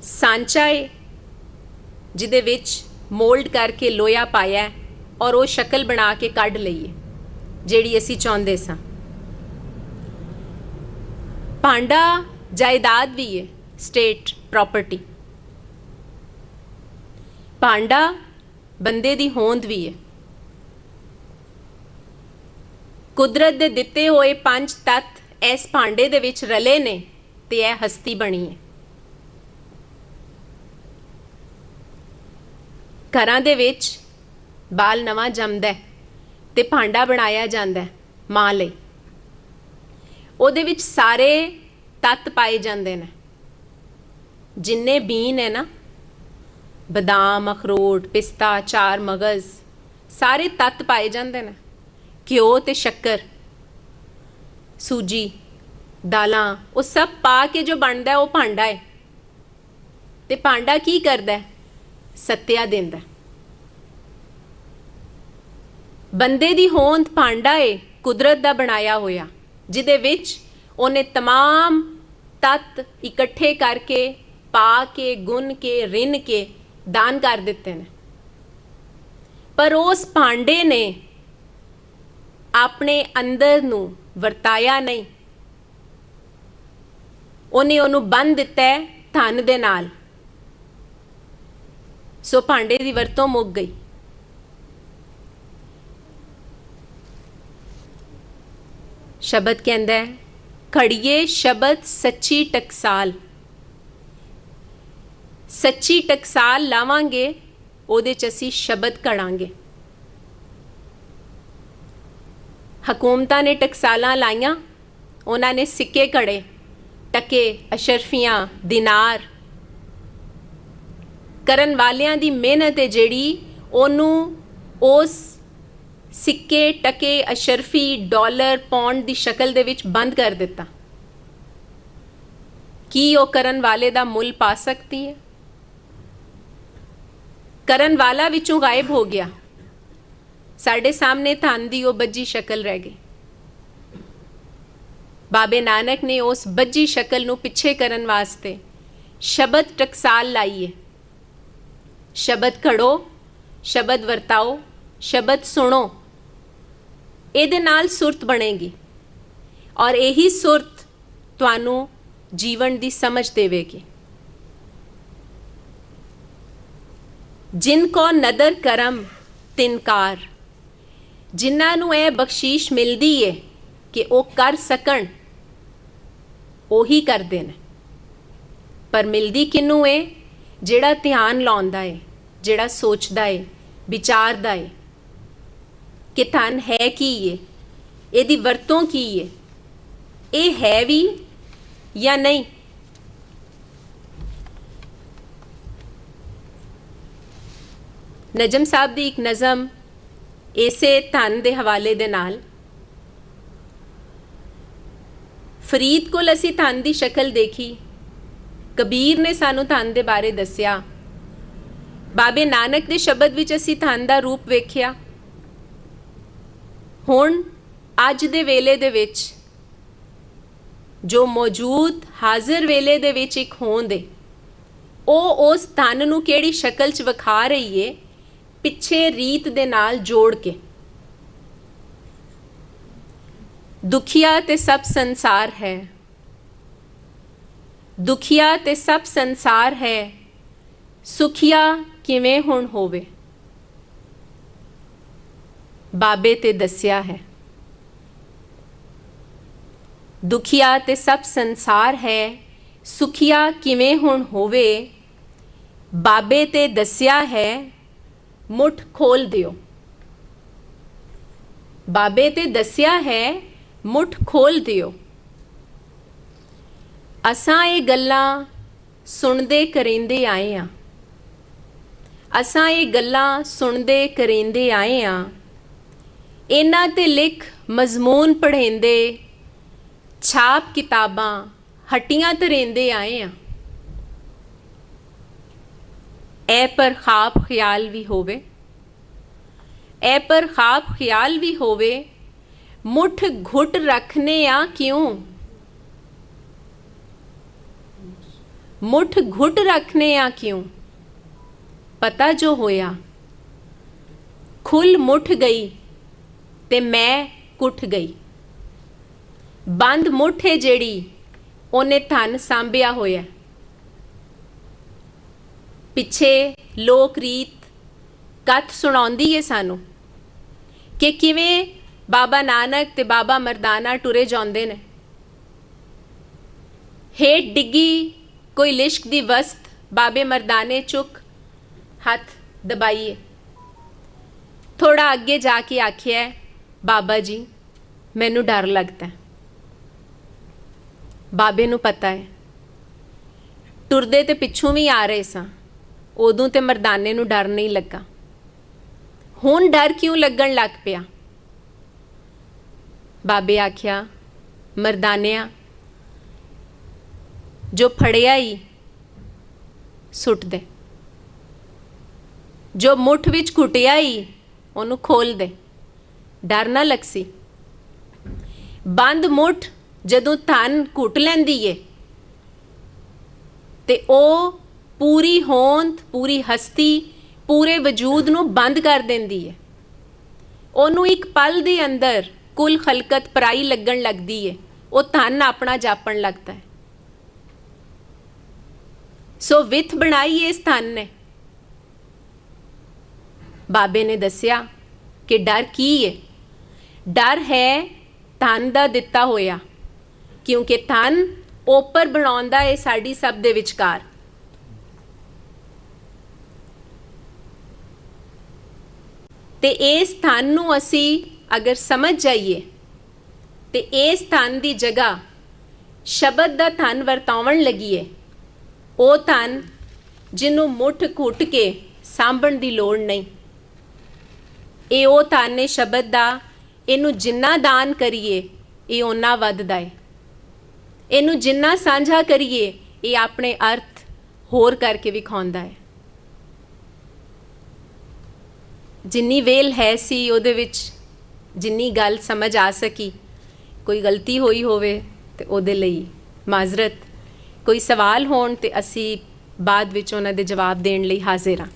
S2: ਸਾਂਚਾ ਏ ਜਿਹਦੇ ਵਿੱਚ ਮੋਲਡ ਕਰਕੇ ਲੋਹਾ ਪਾਇਆ ਔਰ ਉਹ ਸ਼ਕਲ ਬਣਾ ਕੇ ਕੱਢ ਲਈਏ ਜਿਹੜੀ ਅਸੀਂ ਚਾਹੁੰਦੇ ਸਾਂ। ਭਾਂਡਾ ਜਾਇਦਾਦ ਵੀ ਹੈ, ਸਟੇਟ ਪ੍ਰਾਪਰਟੀ। ਭਾਂਡਾ ਬੰਦੇ ਦੀ ਹੋਂਦ ਵੀ ਹੈ। ਕੁਦਰਤ ਦੇ ਦਿੱਤੇ ਹੋਏ 5 ਤੱਤ ਇਸ ਭਾਂਡੇ ਦੇ ਵਿੱਚ ਰਲੇ ਨੇ ਤੇ ਇਹ ਹਸਤੀ ਬਣੀ ਹੈ। ਘਰਾਂ ਦੇ ਵਿੱਚ ਬਾਲ ਨਵਾਂ ਜੰਮਦਾ ਤੇ ਭਾਂਡਾ ਬਣਾਇਆ ਜਾਂਦਾ ਮਾਂ ਲਈ। ਉਹਦੇ ਵਿੱਚ ਸਾਰੇ ਤੱਤ ਪਾਏ ਜਾਂਦੇ ਨੇ, ਜਿੰਨੇ ਬੀਨ ਹੈ ਨਾ, ਬਦਾਮ, ਅਖਰੋਟ, ਪਿਸਤਾ, ਚਾਰ ਮਗਜ਼, ਸਾਰੇ ਤੱਤ ਪਾਏ ਜਾਂਦੇ ਨੇ। ਘਿਓ ਤੇ ਸ਼ੱਕਰ, ਸੂਜੀ, ਦਾਲਾਂ, ਉਹ ਸਭ ਪਾ ਕੇ ਜੋ ਬਣਦਾ ਉਹ ਭਾਂਡਾ ਹੈ। ਤੇ ਭਾਂਡਾ ਕੀ ਕਰਦਾ? ਸੱਤਿਆ ਦਿੰਦਾ। ਬੰਦੇ ਦੀ ਹੋਂਦ ਭਾਂਡਾ ਏ, ਕੁਦਰਤ ਦਾ ਬਣਾਇਆ ਹੋਇਆ, ਜਿਹਦੇ ਵਿੱਚ ਉਹਨੇ तमाम ਤੱਤ ਇਕੱਠੇ ਕਰਕੇ, ਪਾ ਕੇ, ਗੁੰਨ ਕੇ, ਰਿੰਨ ਕੇ ਦਾਨ ਕਰ ਦਿੱਤੇ ਨੇ। ਪਰ ਉਸ ਭਾਂਡੇ ਨੇ ਆਪਣੇ ਅੰਦਰ ਨੂੰ ਵਰਤਾਇਆ ਨਹੀਂ। ਉਹਨੂੰ ਬੰਨ੍ਹ ਦਿੱਤਾ ਹੈ ਧਨ ਦੇ ਨਾਲ। ਸੋ ਭਾਂਡੇ ਦੀ ਵਰਤੋਂ ਮੁੱਕ ਗਈ। ਸ਼ਬਦ ਕਹਿੰਦਾ ਹੈ, ਖੜੀਏ ਸ਼ਬਦ ਸੱਚੀ ਟਕਸਾਲ। ਸੱਚੀ ਟਕਸਾਲ ਲਾਵਾਂਗੇ, ਉਹਦੇ 'ਚ ਅਸੀਂ ਸ਼ਬਦ ਘੜਾਂਗੇ। ਹਕੂਮਤਾਂ ਨੇ ਟਕਸਾਲਾਂ ਲਾਈਆਂ, ਉਹਨਾਂ ਨੇ ਸਿੱਕੇ ਘੜੇ, ਟਕੇ, ਅਸ਼ਰਫੀਆਂ, ਦਿਨਾਰ। ਕਰਨ ਵਾਲਿਆਂ ਦੀ ਮਿਹਨਤ ਹੈ ਜਿਹੜੀ, ਉਹਨੂੰ ਉਸ ਸਿੱਕੇ, ਟਕੇ, ਅਸ਼ਰਫੀ, ਡਾਲਰ, ਪੌਂਡ ਦੀ ਸ਼ਕਲ ਦੇ ਵਿੱਚ ਬੰਦ ਕਰ ਦਿੱਤਾ। ਕੀ ਉਹ ਕਰਨ ਵਾਲੇ ਦਾ ਮੁੱਲ ਪਾ ਸਕਦੀ ਹੈ? ਕਰਨ ਵਾਲਾ ਵਿੱਚੋਂ ਗਾਇਬ ਹੋ ਗਿਆ। ਸਾਡੇ ਸਾਹਮਣੇ ਧਨ ਦੀ ਉਹ ਬੱਜੀ ਸ਼ਕਲ ਰਹਿ ਗਈ। ਬਾਬੇ ਨਾਨਕ ਨੇ ਉਸ ਬੱਜੀ ਸ਼ਕਲ ਨੂੰ ਪਿੱਛੇ ਕਰਨ ਵਾਸਤੇ ਸ਼ਬਦ ਟਕਸਾਲ ਲਾਈ ਹੈ। ਸ਼ਬਦ ਘੜੋ, ਸ਼ਬਦ ਵਰਤਾਓ, ਸ਼ਬਦ ਸੁਣੋ। ਇਹਦੇ ਨਾਲ ਸੁਰਤ ਬਣੇਗੀ ਔਰ ਇਹੀ ਸੁਰਤ ਤੁਹਾਨੂੰ ਜੀਵਨ ਦੀ ਸਮਝ ਦੇਵੇਗੀ। ਜਿਨ ਕੋ ਨਦਰ ਕਰਮ ਤਿਨਕਾਰ, ਜਿਨ੍ਹਾਂ ਨੂੰ ਇਹ ਬਖਸ਼ੀਸ਼ ਮਿਲਦੀ ਹੈ ਕਿ ਉਹ ਕਰ ਸਕਣ, ਉਹੀ ਕਰਦੇ ਨੇ। ਪਰ ਮਿਲਦੀ ਕਿਹਨੂੰ ਹੈ? ਜਿਹੜਾ ਧਿਆਨ ਲਾਉਂਦਾ ਹੈ, ਜਿਹੜਾ ਸੋਚਦਾ ਹੈ, ਵਿਚਾਰਦਾ ਹੈ ਕਿ ਧਨ ਹੈ ਕੀ ਹੈ, ਇਹਦੀ ਵਰਤੋਂ ਕੀ ਹੈ, ਇਹ ਹੈ ਵੀ ਜਾਂ ਨਹੀਂ। ਨਜਮ ਸਾਹਿਬ ਦੀ ਇੱਕ ਨਜ਼ਮ ਇਸੇ ਧਨ ਦੇ ਹਵਾਲੇ ਦੇ ਨਾਲ। ਫਰੀਦ ਕੋਲ ਅਸੀਂ ਧਨ ਦੀ ਸ਼ਕਲ ਦੇਖੀ, ਕਬੀਰ ਨੇ ਸਾਨੂੰ ਧਨ ਦੇ ਬਾਰੇ ਦੱਸਿਆ, ਬਾਬੇ ਨਾਨਕ ਦੇ ਸ਼ਬਦ ਵਿੱਚ ਅਸੀਂ ਧਨ ਦਾ ਰੂਪ ਵੇਖਿਆ। ਹੁਣ ਅੱਜ ਦੇ ਵੇਲੇ ਦੇ ਵਿੱਚ ਜੋ ਮੌਜੂਦ ਹਾਜ਼ਰ ਵੇਲੇ ਦੇ ਵਿੱਚ ਇੱਕ ਹੋਂਦ ਹੈ, ਉਹ ਉਸ ਧਨ ਨੂੰ ਕਿਹੜੀ ਸ਼ਕਲ 'ਚ ਵਿਖਾ ਰਹੀ ਏ, ਪਿੱਛੇ ਰੀਤ ਦੇ ਨਾਲ ਜੋੜ ਕੇ। ਦੁਖੀਆ ਤੇ ਸਭ ਸੰਸਾਰ ਹੈ, ਦੁਖੀਆ ਤੇ ਸਭ ਸੰਸਾਰ ਹੈ, ਸੁਖੀਆ ਕਿਵੇਂ ਹੁਣ ਹੋਵੇ। ਬਾਬੇ ਤੇ ਦੱਸਿਆ ਹੈ, ਦੁਖੀਆ ਤੇ ਸਭ ਸੰਸਾਰ ਹੈ, ਸੁਖੀਆ ਕਿਵੇਂ ਹੁਣ ਹੋਵੇ। ਬਾਬੇ ਤੇ ਦੱਸਿਆ ਹੈ, ਮੁੱਠ ਖੋਲ ਦਿਓ। ਬਾਬੇ ਤੇ ਦੱਸਿਆ ਹੈ, ਮੁੱਠ ਖੋਲ ਦਿਓ। ਅਸਾਂ ਇਹ ਗੱਲਾਂ ਸੁਣਦੇ ਕਰਿੰਦੇ ਆਏ ਹਾਂ, ਅਸਾਂ ਇਹ ਗੱਲਾਂ ਸੁਣਦੇ ਕਰਿੰਦੇ ਆਏ ਹਾਂ। ਇਹਨਾਂ ਤੇ ਲਿਖ ਮਜ਼ਮੂਨ ਪੜ੍ਹੇਂਦੇ, ਛਾਪ ਕਿਤਾਬਾਂ ਹੱਟੀਆਂ ਧਰੇਂਦੇ ਆਏ ਹਾਂ। ਐ ਪਰ ਖਾਬ ਖਿਆਲ ਵੀ ਹੋਵੇ, ਐ ਪਰ ਖਾਬ ਖਿਆਲ ਵੀ ਹੋਵੇ। ਮੁੱਠ ਘੁੱਟ ਰੱਖਨੇ ਆ ਕਿਉਂ, ਮੁੱਠ ਘੁੱਟ ਰੱਖਨੇ ਆ ਕਿਉਂ। ਪਤਾ ਜੋ ਹੋਇਆ, ਖੁੱਲ ਮੁੱਠ ਗਈ ਤੇ ਮੈਂ ਕੁੱਟ ਗਈ। ਬੰਦ ਮੁੱਠ ਹੈ ਜਿਹੜੀ, ਉਹਨੇ ਧਨ ਸਾਂਭਿਆ ਹੋਇਆ। ਪਿੱਛੇ ਲੋਕ ਰੀਤ ਕਥ ਸੁਣਾਉਂਦੀ ਏ ਸਾਨੂੰ ਕਿ ਕਿਵੇਂ ਬਾਬਾ ਨਾਨਕ ਤੇ ਬਾਬਾ ਮਰਦਾਨਾ ਟੁਰੇ ਜਾਂਦੇ ਨੇ। ਹੇਠ ਡਿੱਗੀ ਕੋਈ ਲਿਸ਼ਕ ਦੀ ਵਸਤ, ਬਾਬੇ ਮਰਦਾਨੇ ਚੁੱਕ ਹੱਥ ਦਬਾਈਏ। ਥੋੜਾ ਅੱਗੇ ਜਾ ਕੇ ਆਖਿਆ, ਬਾਬਾ ਜੀ ਮੈਨੂੰ ਡਰ ਲੱਗਦਾ। ਬਾਬੇ ਨੂੰ ਪਤਾ ਹੈ, ਟੁਰਦੇ ਤੇ ਪਿੱਛੋਂ ਵੀ ਆ ਰਹੇ ਸਾਂ, ਉਦੋਂ ਤੇ ਮਰਦਾਨੇ ਨੂੰ ਡਰ ਨਹੀਂ ਲੱਗਾ। ਹੁਣ ਡਰ ਕਿਉਂ ਲੱਗਣ ਲੱਗ ਪਿਆ। ਬਾਬੇ ਆਖਿਆ, ਮਰਦਾਨਿਆ ਜੋ ਫੜਿਆ ਹੀ ਸੁੱਟ ਦੇ, ਜੋ ਮੁੱਠ ਵਿੱਚ ਘੁੱਟਿਆ ਹੀ ਉਹਨੂੰ ਖੋਲ ਦੇ, ਡਰ ਨਾ ਲੱਗਸੀ। ਬੰਦ ਮੁੱਠ ਜਦੋਂ ਧਨ ਘੁੱਟ ਲੈਂਦੀ ਏ ਤੇ ਉਹ ਪੂਰੀ ਹੋਂਦ, ਪੂਰੀ ਹਸਤੀ, ਪੂਰੇ ਵਜੂਦ ਨੂੰ ਬੰਦ ਕਰ ਦਿੰਦੀ ਏ। ਉਹਨੂੰ ਇੱਕ ਪਲ ਦੇ ਅੰਦਰ ਕੁੱਲ ਖਲਕਤ ਪਰਾਈ ਲੱਗਣ ਲੱਗਦੀ ਏ, ਉਹ ਧਨ ਆਪਣਾ ਜਾਪਣ ਲੱਗਦਾ ਹੈ। ਸੋ ਵਿੱਥ ਬਣਾਈ ਇਸ ਧਨ ਨੇ। ਬਾਬੇ ਨੇ ਦੱਸਿਆ ਕਿ ਡਰ ਕੀ ਏ। ਡਰ ਹੈ ਧਨ ਦਾ ਦਿੱਤਾ ਹੋਇਆ, ਕਿਉਂਕਿ ਧਨ ਓਪਰ ਬਣਾਉਂਦਾ ਹੈ ਸਾਡੀ ਸਭ ਦੇ ਵਿਚਕਾਰ। ਤੇ ਇਸ ਧਨ ਨੂੰ ਅਸੀਂ ਅਗਰ ਸਮਝ ਜਾਈਏ ਤੇ ਇਸ ਧਨ ਦੀ ਜਗ੍ਹਾ ਸ਼ਬਦ ਦਾ ਧਨ ਵਰਤਾਉਣ ਲੱਗੀਏ, ਉਹ ਧਨ ਜਿਹਨੂੰ ਮੁੱਠ ਘੁੱਟ ਕੇ ਸਾਂਭਣ ਦੀ ਲੋੜ ਨਹੀਂ। ਇਹ ਉਹ ਧਨ ਹੈ ਸ਼ਬਦ ਦਾ, ਇਹਨੂੰ ਜਿੰਨਾ ਦਾਨ ਕਰੀਏ ਇਹ ਓਨਾ ਵੱਧਦਾ ਹੈ। ਇਹਨੂੰ ਜਿੰਨਾ ਸਾਂਝਾ ਕਰੀਏ ਇਹ ਆਪਣੇ ਅਰਥ ਹੋਰ ਕਰਕੇ ਵਿਖਾਉਂਦਾ ਹੈ। ਜਿੰਨੀ ਵੇਲ ਹੈ ਸੀ ਉਹਦੇ ਵਿੱਚ ਜਿੰਨੀ ਗੱਲ ਸਮਝ ਆ ਸਕੀ, ਕੋਈ ਗਲਤੀ ਹੋਈ ਹੋਵੇ ਤੇ ਉਹਦੇ ਲਈ ਮਾਜ਼ਰਤ, ਕੋਈ ਸਵਾਲ ਹੋਣ ਤੇ ਅਸੀਂ ਬਾਅਦ ਵਿੱਚ ਉਹਨਾਂ ਦੇ ਜਵਾਬ ਦੇਣ ਲਈ ਹਾਜ਼ਰ ਹਾਂ।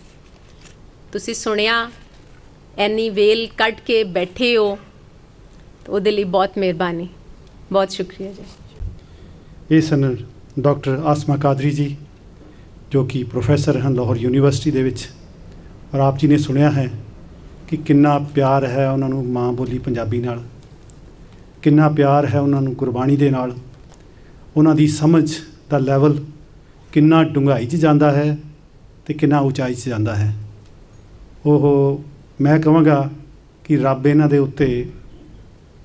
S2: ਤੁਸੀਂ ਸੁਣਿਆ, ਐਨੀ ਵੇਲ ਕੱਢ ਕੇ ਬੈਠੇ ਹੋ, ਉਹਦੇ ਲਈ ਬਹੁਤ ਮਿਹਰਬਾਨੀ, ਬਹੁਤ ਸ਼ੁਕਰੀਆ ਜੀ।
S1: ਇਹ ਸਨ ਡਾਕਟਰ ਆਸਮਾ ਕਾਦਰੀ ਜੀ, ਜੋ ਕਿ ਪ੍ਰੋਫੈਸਰ ਹਨ ਲਾਹੌਰ ਯੂਨੀਵਰਸਿਟੀ ਦੇ ਵਿੱਚ। ਔਰ ਆਪ ਜੀ ਨੇ ਸੁਣਿਆ ਹੈ ਕਿ ਕਿੰਨਾ ਪਿਆਰ ਹੈ ਉਹਨਾਂ ਨੂੰ ਮਾਂ ਬੋਲੀ ਪੰਜਾਬੀ ਨਾਲ, ਕਿੰਨਾ ਪਿਆਰ ਹੈ ਉਹਨਾਂ ਨੂੰ ਗੁਰਬਾਣੀ ਦੇ ਨਾਲ। ਉਹਨਾਂ ਦੀ ਸਮਝ ਦਾ ਲੈਵਲ ਕਿੰਨਾ ਡੂੰਘਾਈ 'ਚ ਜਾਂਦਾ ਹੈ ਅਤੇ ਕਿੰਨਾ ਉਚਾਈ 'ਚ ਜਾਂਦਾ ਹੈ। ਉਹ ਮੈਂ ਕਹਾਂਗਾ ਕਿ ਰੱਬ ਇਹਨਾਂ ਦੇ ਉੱਤੇ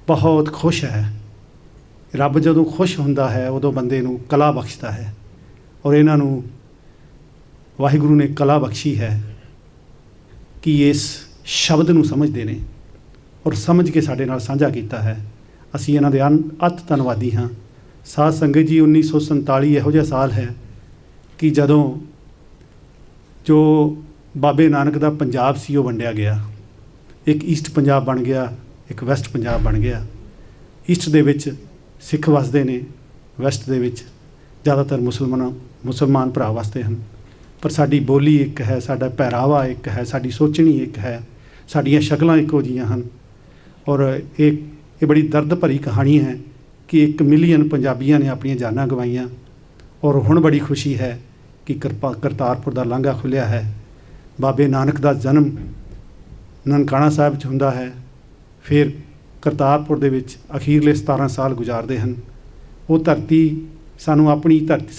S1: ਬਹੁਤ ਖੁਸ਼ ਹੈ। ਰੱਬ ਜਦੋਂ ਖੁਸ਼ ਹੁੰਦਾ ਹੈ ਉਦੋਂ ਬੰਦੇ ਨੂੰ ਕਲਾ ਬਖਸ਼ਦਾ ਹੈ, ਔਰ ਇਹਨਾਂ ਨੂੰ ਵਾਹਿਗੁਰੂ ਨੇ ਕਲਾ ਬਖਸ਼ੀ ਹੈ ਕਿ ਇਸ ਸ਼ਬਦ ਨੂੰ ਸਮਝਦੇ ਨੇ ਔਰ ਸਮਝ ਕੇ ਸਾਡੇ ਨਾਲ ਸਾਂਝਾ ਕੀਤਾ ਹੈ। ਅਸੀਂ ਇਹਨਾਂ ਦੇ ਅਤਿ ਧੰਨਵਾਦੀ ਹਾਂ। ਸਾਧ ਸੰਗਤ ਜੀ, 1947 ਇਹੋ ਜਿਹਾ ਸਾਲ ਹੈ ਕਿ ਜਦੋਂ ਜੋ ਬਾਬੇ ਨਾਨਕ ਦਾ ਪੰਜਾਬ ਸੀ ਉਹ ਵੰਡਿਆ ਗਿਆ। ਇੱਕ ਈਸਟ ਪੰਜਾਬ ਬਣ ਗਿਆ, ਇੱਕ ਵੈਸਟ ਪੰਜਾਬ ਬਣ ਗਿਆ। ਈਸਟ ਦੇ ਵਿੱਚ ਸਿੱਖ ਵਸਦੇ ਨੇ, ਵੈਸਟ ਦੇ ਵਿੱਚ ਜ਼ਿਆਦਾਤਰ ਮੁਸਲਮਾਨ ਭਰਾ ਵਸਦੇ ਹਨ। ਪਰ ਸਾਡੀ ਬੋਲੀ ਇੱਕ ਹੈ, ਸਾਡਾ ਪਹਿਰਾਵਾ ਇੱਕ ਹੈ, ਸਾਡੀ ਸੋਚਣੀ ਇੱਕ ਹੈ, ਸਾਡੀਆਂ ਸ਼ਕਲਾਂ ਇੱਕੋ ਜਿਹੀਆਂ ਹਨ। ਔਰ ਇਹ ਬੜੀ ਦਰਦ ਭਰੀ ਕਹਾਣੀ ਹੈ ਕਿ 1 ਮਿਲੀਅਨ ਪੰਜਾਬੀਆਂ ਨੇ ਆਪਣੀਆਂ ਜਾਨਾਂ ਗਵਾਈਆਂ। ਔਰ ਹੁਣ ਬੜੀ ਖੁਸ਼ੀ ਹੈ ਕਿ ਕਰਤਾਰਪੁਰ ਦਾ ਲਾਂਘਾ ਖੁੱਲ੍ਹਿਆ ਹੈ। ਬਾਬੇ ਨਾਨਕ ਦਾ ਜਨਮ ਨਨਕਾਣਾ ਸਾਹਿਬ 'ਚ ਹੁੰਦਾ ਹੈ, ਫਿਰ ਕਰਤਾਰਪੁਰ ਦੇ ਵਿੱਚ ਅਖੀਰਲੇ 17 ਸਾਲ ਗੁਜ਼ਾਰਦੇ ਹਨ। ਉਹ ਧਰਤੀ ਸਾਨੂੰ ਆਪਣੀ ਧਰਤੀ